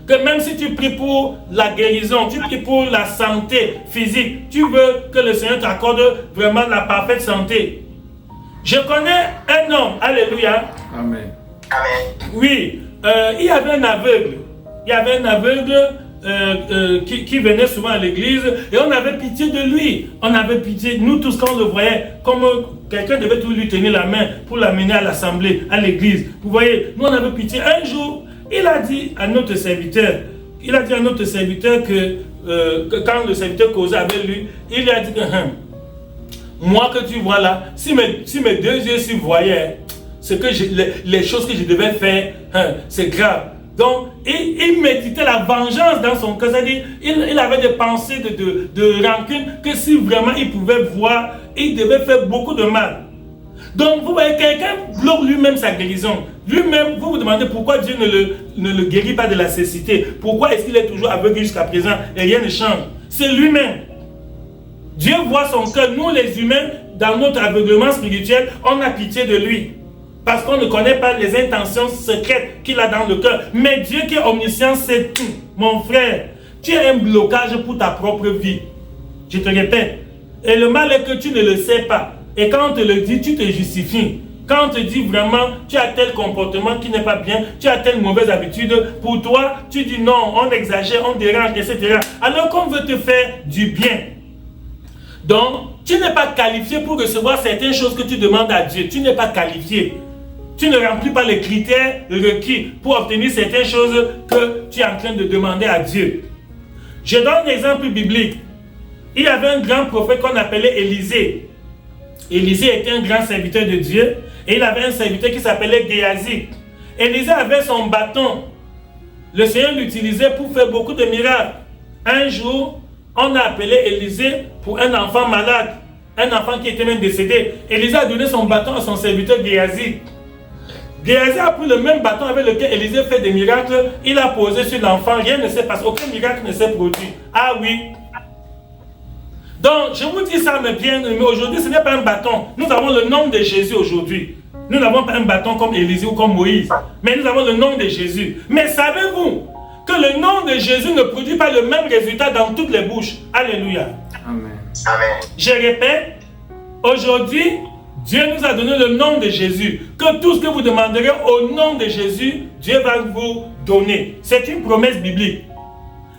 Que même si tu pries pour la guérison, tu pries pour la santé physique, tu veux que le Seigneur t'accorde vraiment la parfaite santé. Je connais un homme, alléluia. Amen. Oui, il y avait un aveugle. Il y avait un aveugle qui venait souvent à l'église et on avait pitié de lui. On avait pitié, nous tous quand on le voyait, comme quelqu'un devait toujours lui tenir la main pour l'amener à l'assemblée, à l'église. Vous voyez, nous on avait pitié. Un jour, il a dit à notre serviteur, que quand le serviteur causait avec lui, il lui a dit que moi que tu vois là, si mes deux yeux s'y voyaient, les choses que je devais faire, c'est grave. Donc, il méditait la vengeance dans son cœur. C'est-à-dire, il avait des pensées de rancune que si vraiment il pouvait voir, il devait faire beaucoup de mal. Donc, vous voyez, quelqu'un bloque lui-même sa guérison. Lui-même, vous vous demandez pourquoi Dieu ne le guérit pas de la cécité. Pourquoi est-ce qu'il est toujours aveugle jusqu'à présent et rien ne change? C'est lui-même. Dieu voit son cœur. Nous, les humains, dans notre aveuglement spirituel, on a pitié de lui. Parce qu'on ne connaît pas les intentions secrètes qu'il a dans le cœur. Mais Dieu qui est omniscient sait tout. Mon frère, tu as un blocage pour ta propre vie. Je te répète. Et le mal est que tu ne le sais pas. Et quand on te le dit, tu te justifies. Quand on te dit vraiment, tu as tel comportement qui n'est pas bien, tu as telle mauvaise habitude, pour toi, tu dis non, on exagère, on dérange, etc. Alors qu'on veut te faire du bien. Donc, tu n'es pas qualifié pour recevoir certaines choses que tu demandes à Dieu. Tu n'es pas qualifié. Tu ne remplis pas les critères requis pour obtenir certaines choses que tu es en train de demander à Dieu. Je donne un exemple biblique. Il y avait un grand prophète qu'on appelait Élisée. Élisée était un grand serviteur de Dieu et il avait un serviteur qui s'appelait Géasi. Élisée avait son bâton. Le Seigneur l'utilisait pour faire beaucoup de miracles. Un jour, on a appelé Élisée pour un enfant malade, un enfant qui était même décédé. Élisée a donné son bâton à son serviteur Géasi. Géasi a pris le même bâton avec lequel Élisée fait des miracles. Il a posé sur l'enfant, rien ne s'est passé, aucun miracle ne s'est produit. Ah oui. Donc, je vous dis ça, mes bien-aimés, aujourd'hui, ce n'est pas un bâton. Nous avons le nom de Jésus aujourd'hui. Nous n'avons pas un bâton comme Élisée ou comme Moïse, mais nous avons le nom de Jésus. Mais savez-vous que le nom de Jésus ne produit pas le même résultat dans toutes les bouches? Alléluia. Amen. Amen. Je répète, aujourd'hui, Dieu nous a donné le nom de Jésus. Que tout ce que vous demanderez au nom de Jésus, Dieu va vous donner. C'est une promesse biblique.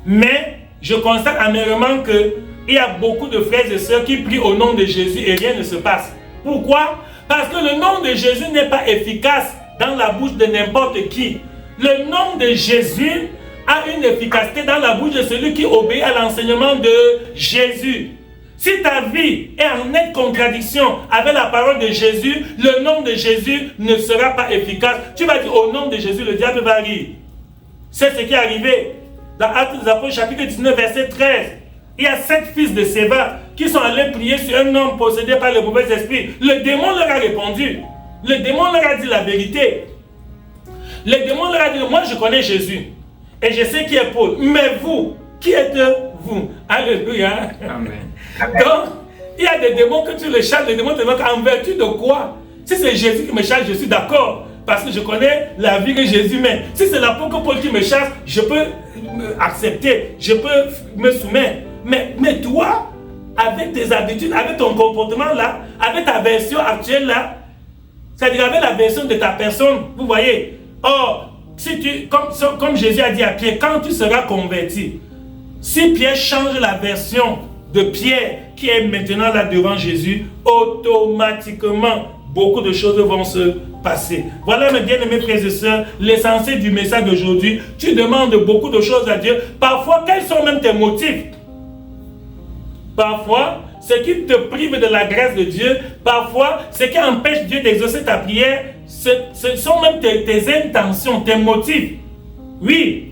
Mais je constate amèrement qu'il y a beaucoup de frères et sœurs qui prient au nom de Jésus et rien ne se passe. Pourquoi? Parce que le nom de Jésus n'est pas efficace dans la bouche de n'importe qui. Le nom de Jésus a une efficacité dans la bouche de celui qui obéit à l'enseignement de Jésus. Si ta vie est en nette contradiction avec la parole de Jésus, le nom de Jésus ne sera pas efficace. Tu vas dire au nom de Jésus, le diable va rire. C'est ce qui est arrivé dans Actes des Apôtres chapitre 19 verset 13. Il y a 7 fils de Séba qui sont allés prier sur un homme possédé par le mauvais esprit. Le démon leur a répondu. Le démon leur a dit la vérité. Le démon leur a dit, moi je connais Jésus et je sais qui est Paul. Mais vous, qui êtes-vous? Alléluia. Amen. Donc, il y a des démons que tu les chasses, les démons te demandent en vertu de quoi? Si c'est Jésus qui me chasse, je suis d'accord. Parce que je connais la vie que Jésus met. Si c'est l'apôtre Paul qui me chasse, je peux accepter, je peux me soumettre. Mais toi, avec tes habitudes, avec ton comportement là, avec ta version actuelle là, c'est-à-dire avec la version de ta personne, vous voyez. Or, si tu, comme Jésus a dit à Pierre, quand tu seras converti, si Pierre change la version de Pierre qui est maintenant là devant Jésus, automatiquement, beaucoup de choses vont se passer. Voilà mes bien-aimés frères et sœurs, l'essentiel du message d'aujourd'hui. Tu demandes beaucoup de choses à Dieu. Parfois, quels sont même tes motifs? Parfois, ce qui te prive de la grâce de Dieu, parfois, ce qui empêche Dieu d'exaucer ta prière, ce sont même tes intentions, tes motifs. Oui.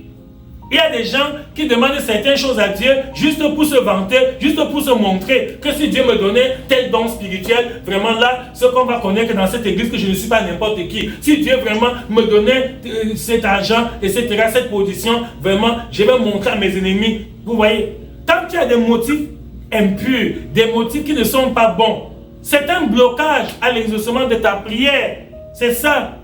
Il y a des gens qui demandent certaines choses à Dieu juste pour se vanter, juste pour se montrer que si Dieu me donnait tel don spirituel, vraiment là, ce qu'on va connaître dans cette église, que je ne suis pas n'importe qui. Si Dieu vraiment me donnait cet argent, etc., cette position, vraiment, je vais montrer à mes ennemis. Vous voyez, tant qu'il y a des motifs impurs, des motifs qui ne sont pas bons, c'est un blocage à l'exaucement de ta prière. C'est ça.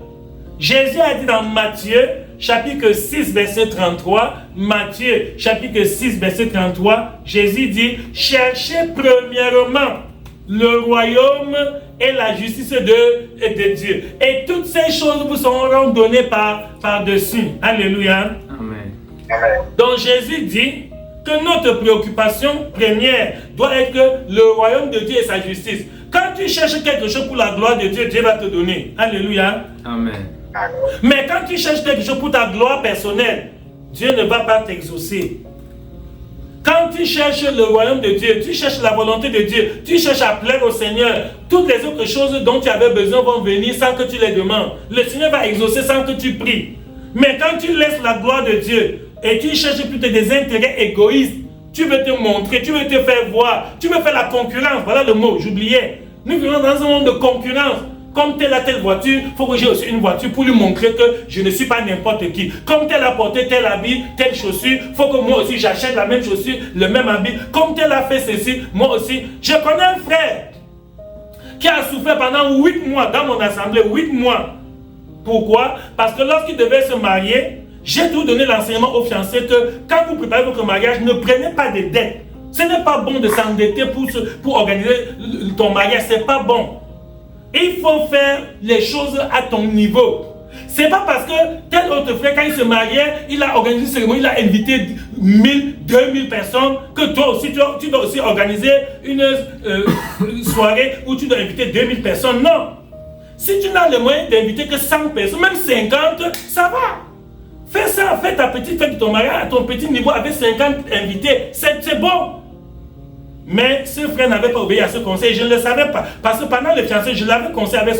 Jésus a dit dans Matthieu, chapitre 6, verset 33, Matthieu, chapitre 6, verset 33, Jésus dit, cherchez premièrement le royaume et la justice de Dieu. Et toutes ces choses vous seront données par-dessus. Alléluia. Amen. Donc Jésus dit que notre préoccupation première doit être le royaume de Dieu et sa justice. Quand tu cherches quelque chose pour la gloire de Dieu, Dieu va te donner. Alléluia. Amen. Mais quand tu cherches quelque chose pour ta gloire personnelle, Dieu ne va pas t'exaucer. Quand tu cherches le royaume de Dieu, tu cherches la volonté de Dieu, tu cherches à plaire au Seigneur, toutes les autres choses dont tu avais besoin vont venir sans que tu les demandes. Le Seigneur va exaucer sans que tu pries. Mais quand tu laisses la gloire de Dieu et tu cherches plutôt des intérêts égoïstes, tu veux te montrer, tu veux te faire voir, tu veux faire la concurrence. Voilà le mot, j'oubliais. Nous vivons dans un monde de concurrence. Comme telle a telle voiture, il faut que j'ai aussi une voiture pour lui montrer que je ne suis pas n'importe qui. Comme tel a porté tel habit, telle chaussure, il faut que moi aussi j'achète la même chaussure, le même habit. Comme tel a fait ceci, moi aussi. Je connais un frère qui a souffert pendant 8 mois dans mon assemblée, 8 mois. Pourquoi? Parce que lorsqu'il devait se marier, j'ai tout donné l'enseignement aux fiancés que quand vous préparez votre mariage, ne prenez pas de dettes. Ce n'est pas bon de s'endetter pour organiser ton mariage, ce n'est pas bon. Il faut faire les choses à ton niveau. Ce n'est pas parce que tel autre frère, quand il se mariait, il a organisé une cérémonie, il a invité 1000, 2000 personnes, que toi aussi, tu dois aussi organiser une soirée où tu dois inviter 2000 personnes. Non. Si tu n'as le moyen d'inviter que 100 personnes, même 50, ça va. Fais ça, fais ta petite fête de ton mariage à ton petit niveau avec 50 invités. C'est bon. Mais ce frère n'avait pas obéi à ce conseil, je ne le savais pas. Parce que pendant les fiancés, je l'avais conseillé avec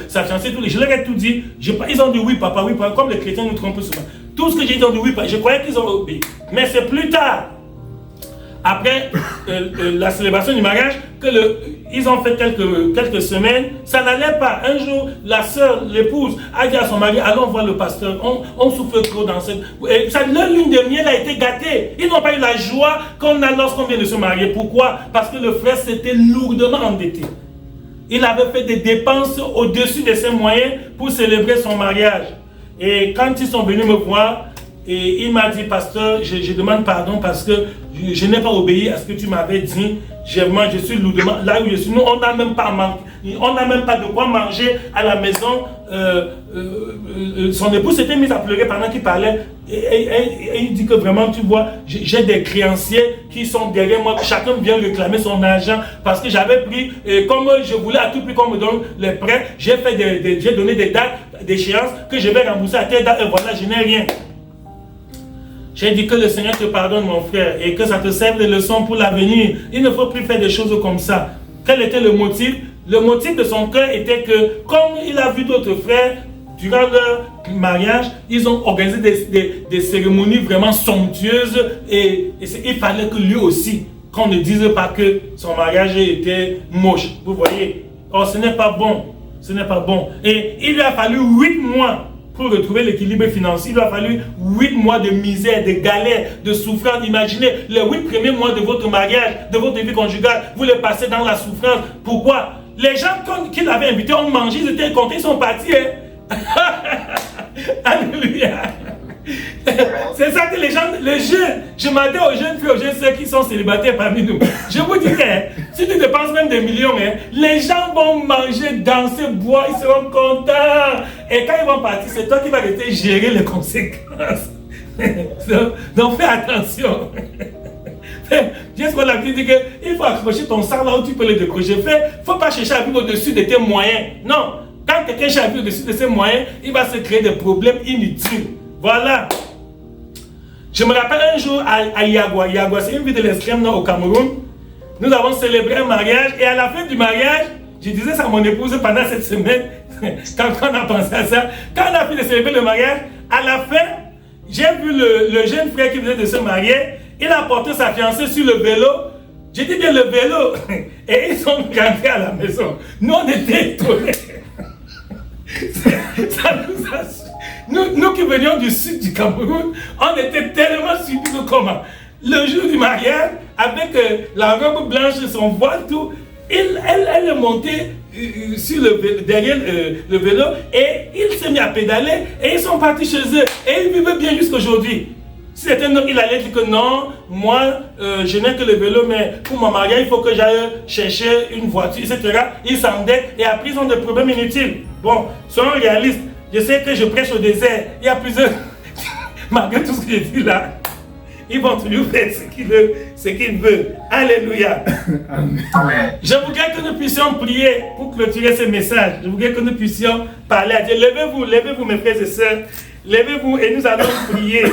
sa fiancée, je leur ai tout dit. Ils ont dit oui papa, comme les chrétiens nous trompent souvent. Tout ce que j'ai dit, ils ont dit oui papa. Je croyais qu'ils ont obéi. Mais c'est plus tard, après la célébration du mariage, ils ont fait quelques semaines, ça n'allait pas. Un jour, la soeur, l'épouse, a dit à son mari, allons voir le pasteur, on souffre trop dans cette... Leur lune de miel a été gâtée. Ils n'ont pas eu la joie qu'on a lorsqu'on vient de se marier. Pourquoi? Parce que le frère s'était lourdement endetté. Il avait fait des dépenses au-dessus de ses moyens pour célébrer son mariage. Et quand ils sont venus me voir, et il m'a dit, pasteur, je demande pardon parce que je n'ai pas obéi à ce que tu m'avais dit. Je suis lourdement là où je suis. Nous, on n'a même pas de quoi manger à la maison. Son épouse s'était mise à pleurer pendant qu'il parlait. Et il dit que vraiment, tu vois, j'ai des créanciers qui sont derrière moi. Chacun vient réclamer son argent parce que j'avais pris, comme je voulais à tout prix qu'on me donne les prêts, j'ai donné des dates d'échéance que je vais rembourser à telle date et voilà, je n'ai rien. J'ai dit que le Seigneur te pardonne, mon frère, et que ça te serve de leçon pour l'avenir. Il ne faut plus faire des choses comme ça. Quel était le motif? Le motif de son cœur était que, comme il a vu d'autres frères, durant leur mariage, ils ont organisé des cérémonies vraiment somptueuses et il fallait que lui aussi, qu'on ne dise pas que son mariage était moche. Vous voyez? Or, ce n'est pas bon. Ce n'est pas bon. Et il lui a fallu 8 mois pour retrouver l'équilibre financier. Il lui a fallu 8 mois de misère, de galère, de souffrance. Imaginez les 8 premiers mois de votre mariage, de votre vie conjugale, vous les passez dans la souffrance. Pourquoi? Les gens qui l'avaient invité ont mangé, ils étaient contents, ils sont partis. Alléluia. C'est ça que les jeunes, je m'adresse aux jeunes filles, aux jeunes sœurs qui sont célibataires parmi nous. Je vous dis que si tu dépenses même des millions, les gens vont manger, danser, boire, ils seront contents. Et quand ils vont partir, c'est toi qui vas rester gérer les conséquences. Donc fais attention. J'ai ce qu'on a dit qu'il faut accrocher ton sang là où tu peux le décrocher. Il ne faut pas chercher à vivre au-dessus de tes moyens. Non. Quand quelqu'un cherche à vivre au-dessus de ses moyens, il va se créer des problèmes inutiles. Voilà. Je me rappelle un jour à Yagua. Yagua, c'est une ville de l'extrême nord au Cameroun. Nous avons célébré un mariage et à la fin du mariage, je disais ça à mon épouse pendant cette semaine, quand on a pensé à ça, quand on a fini de célébrer le mariage, à la fin, j'ai vu le jeune frère qui venait de se marier, il a porté sa fiancée sur le vélo. J'ai dit bien le vélo. Et ils sont rentrés à la maison. Nous, on était étonnés. Ça nous a... Nous qui venions du sud du Cameroun, on était tellement surpris de comment. Le jour du mariage, avec la robe blanche, son voile, tout, elle est montée derrière le vélo et il s'est mis à pédaler et ils sont partis chez eux. Et ils vivaient bien jusqu'à aujourd'hui. Si c'était un homme, il allait dire que non, moi, je n'ai que le vélo, mais pour mon mariage, il faut que j'aille chercher une voiture, etc. Ils s'endettent et après, ils ont des problèmes inutiles. Bon, soyons réalistes. Je sais que je prêche au désert. Il y a plusieurs... Malgré tout ce que j'ai dit là, ils vont toujours faire ce qu'ils veulent. Alléluia. Amen. Je voudrais que nous puissions prier pour clôturer ce message. Je voudrais que nous puissions parler à Dieu. Levez-vous mes frères et sœurs. Levez-vous et nous allons prier.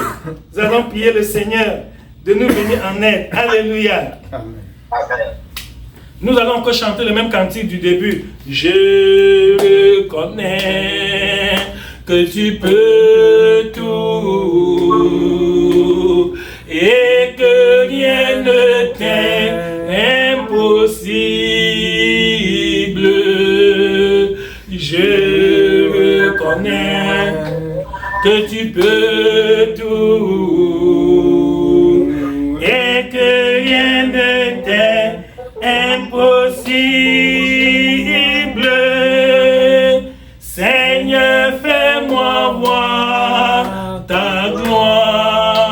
Nous allons prier le Seigneur de nous venir en aide. Alléluia. Amen. Nous allons encore chanter le même cantique du début. Je connais que tu peux tout et que rien ne t'est impossible. Je reconnais que tu peux tout et que rien ne t'est impossible. Seigneur, fais-moi voir ta gloire.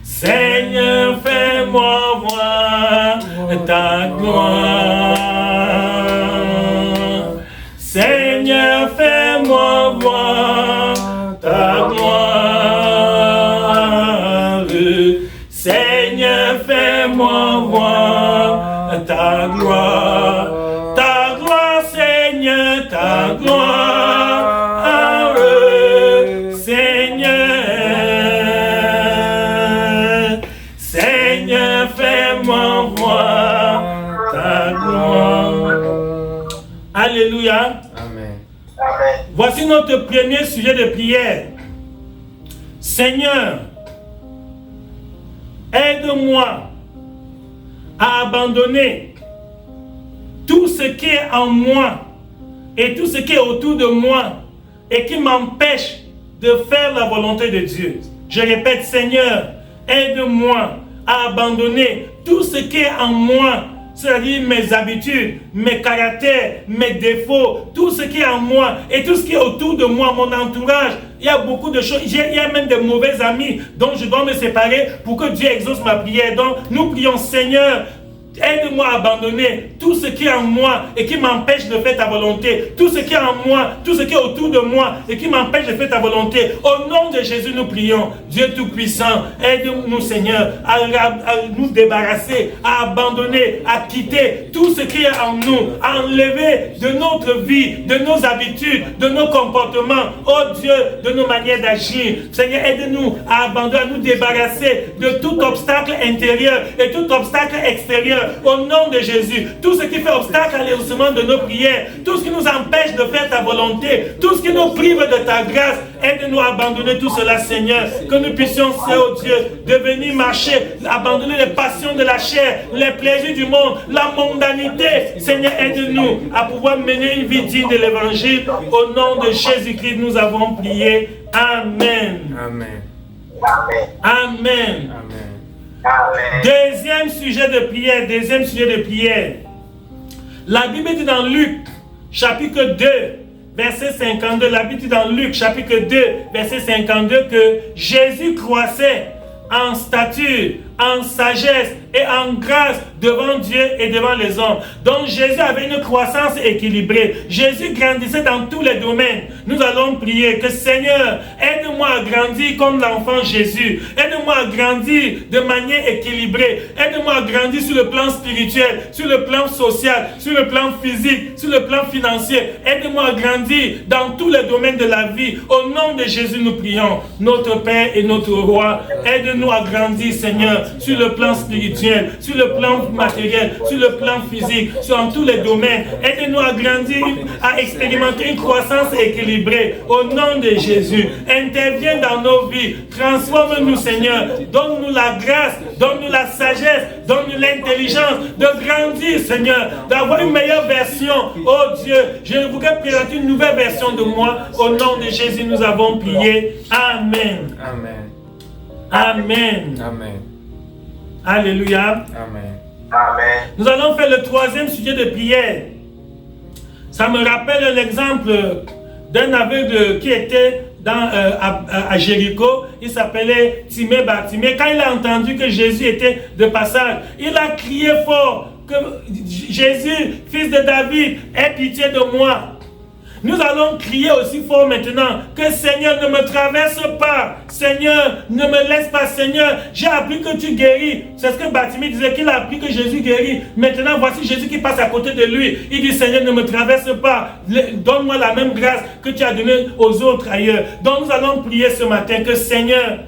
Seigneur, fais-moi voir ta gloire. Seigneur, fais-moi voir ta gloire. Seigneur, fais-moi voir ta gloire. Ta gloire, Seigneur, ta gloire. Seigneur, Seigneur, fais-moi voir ta gloire. Alléluia. Amen. Voici notre premier sujet de prière. Seigneur, aide-moi à abandonner tout ce qui est en moi et tout ce qui est autour de moi et qui m'empêche de faire la volonté de Dieu. Je répète, Seigneur, aide-moi à abandonner tout ce qui est en moi, c'est-à-dire mes habitudes, mes caractères, mes défauts, tout ce qui est en moi et tout ce qui est autour de moi, mon entourage. Il y a beaucoup de choses, il y a même des mauvais amis dont je dois me séparer pour que Dieu exauce ma prière. Donc nous prions, Seigneur, aide-moi à abandonner tout ce qui est en moi et qui m'empêche de faire ta volonté. Tout ce qui est en moi, tout ce qui est autour de moi et qui m'empêche de faire ta volonté. Au nom de Jésus, nous prions. Dieu Tout-Puissant, aide-nous, Seigneur, à nous débarrasser, à abandonner, à quitter tout ce qui est en nous, à enlever de notre vie, de nos habitudes, de nos comportements, oh Dieu, de nos manières d'agir. Seigneur, aide-nous à abandonner, à nous débarrasser de tout obstacle intérieur et tout obstacle extérieur. Au nom de Jésus, tout ce qui fait obstacle à l'exaucement de nos prières, tout ce qui nous empêche de faire ta volonté, tout ce qui nous prive de ta grâce, aide-nous à abandonner tout cela, Seigneur. Que nous puissions, oh Dieu, devenir marcher, abandonner les passions de la chair, les plaisirs du monde, la mondanité. Seigneur, aide-nous à pouvoir mener une vie digne de l'évangile. Au nom de Jésus-Christ, nous avons prié. Amen. Amen. Amen. Amen. Deuxième sujet de prière. La Bible dit dans Luc, chapitre 2, verset 52, la Bible dit dans Luc, chapitre 2, verset 52, que Jésus croissait en stature, en sagesse et en grâce devant Dieu et devant les hommes. Donc Jésus avait une croissance équilibrée. Jésus grandissait dans tous les domaines. Nous allons prier que Seigneur, aide-moi à grandir comme l'enfant Jésus. Aide-moi à grandir de manière équilibrée. Aide-moi à grandir sur le plan spirituel, sur le plan social, sur le plan physique, sur le plan financier. Aide-moi à grandir dans tous les domaines de la vie. Au nom de Jésus, nous prions. Notre Père et notre Roi, aide-nous à grandir, Seigneur, sur le plan spirituel, sur le plan matériel, sur le plan physique, sur tous les domaines. Aide-nous à grandir, à expérimenter une croissance équilibrée. Au nom de Jésus, interviens dans nos vies. Transforme-nous, Seigneur. Donne-nous la grâce, donne-nous la sagesse, donne-nous l'intelligence de grandir, Seigneur, d'avoir une meilleure version. Oh Dieu, je voudrais présenter une nouvelle version de moi. Au nom de Jésus, nous avons prié. Amen. Amen. Amen. Amen. Alléluia. Amen. Amen. Nous allons faire le troisième sujet de prière. Ça me rappelle l'exemple d'un aveugle qui était à Jéricho. Il s'appelait Timée Bartimée. Quand il a entendu que Jésus était de passage, il a crié fort que Jésus, fils de David, aie pitié de moi. Nous allons crier aussi fort maintenant que Seigneur, ne me traverse pas. Seigneur, ne me laisse pas. Seigneur, j'ai appris que tu guéris. C'est ce que Bartimée disait, qu'il a appris que Jésus guérit. Maintenant, voici Jésus qui passe à côté de lui. Il dit, Seigneur, ne me traverse pas. Donne-moi la même grâce que tu as donnée aux autres ailleurs. Donc nous allons prier ce matin que Seigneur,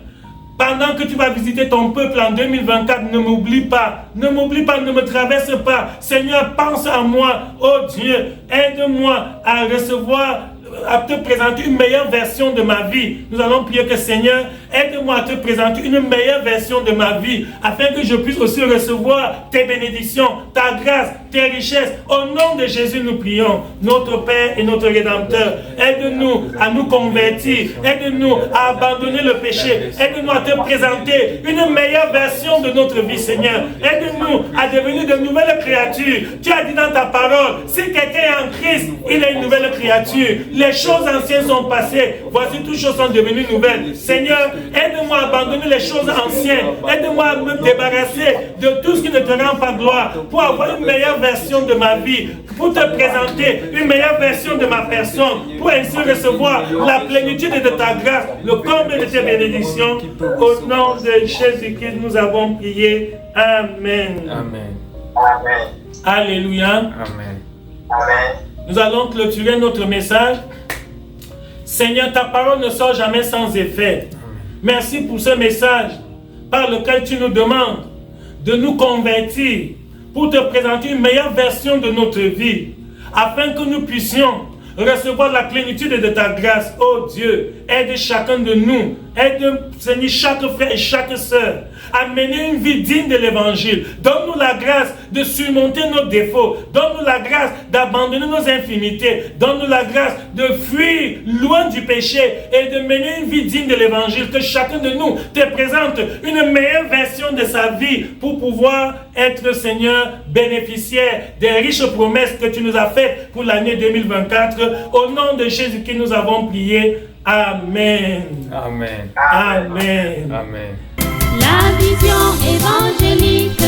pendant que tu vas visiter ton peuple en 2024, ne m'oublie pas. Ne m'oublie pas, ne me traverse pas. Seigneur, pense à moi. Oh Dieu, aide-moi à recevoir à te présenter une meilleure version de ma vie. Nous allons prier que Seigneur, aide-moi à te présenter une meilleure version de ma vie, afin que je puisse aussi recevoir tes bénédictions, ta grâce, tes richesses. Au nom de Jésus, nous prions. Notre Père et notre Rédempteur, aide-nous à nous convertir, aide-nous à abandonner le péché, aide-nous à te présenter une meilleure version de notre vie, Seigneur. Aide-nous à devenir de nouvelles créatures. Tu as dit dans ta parole, si quelqu'un est en Christ, il est une nouvelle créature. Les choses anciennes sont passées, voici toutes choses sont devenues nouvelles. Seigneur, aide-moi à abandonner les choses anciennes, aide-moi à me débarrasser de tout ce qui ne te rend pas gloire, pour avoir une meilleure version de ma vie, pour te présenter une meilleure version de ma personne, pour ainsi recevoir la plénitude de ta grâce, le comble de tes bénédictions. Au nom de Jésus-Christ, nous avons prié. Amen. Amen. Amen. Alléluia. Amen. Amen. Nous allons clôturer notre message. Seigneur, ta parole ne sort jamais sans effet. Merci pour ce message par lequel tu nous demandes de nous convertir pour te présenter une meilleure version de notre vie, afin que nous puissions recevoir la plénitude de ta grâce. Oh Dieu, aide chacun de nous, aide Seigneur chaque frère et chaque sœur à mener une vie digne de l'évangile. Donne-nous la grâce de surmonter nos défauts, donne-nous la grâce d'abandonner nos infimités, donne-nous la grâce de fuir loin du péché et de mener une vie digne de l'évangile. Que chacun de nous te présente une meilleure version de sa vie pour pouvoir être, Seigneur, bénéficiaire des riches promesses que tu nous as faites pour l'année 2024. Au nom de Jésus-Christ, nous avons prié. Amen. Amen. Amen. Amen. La vision évangélique.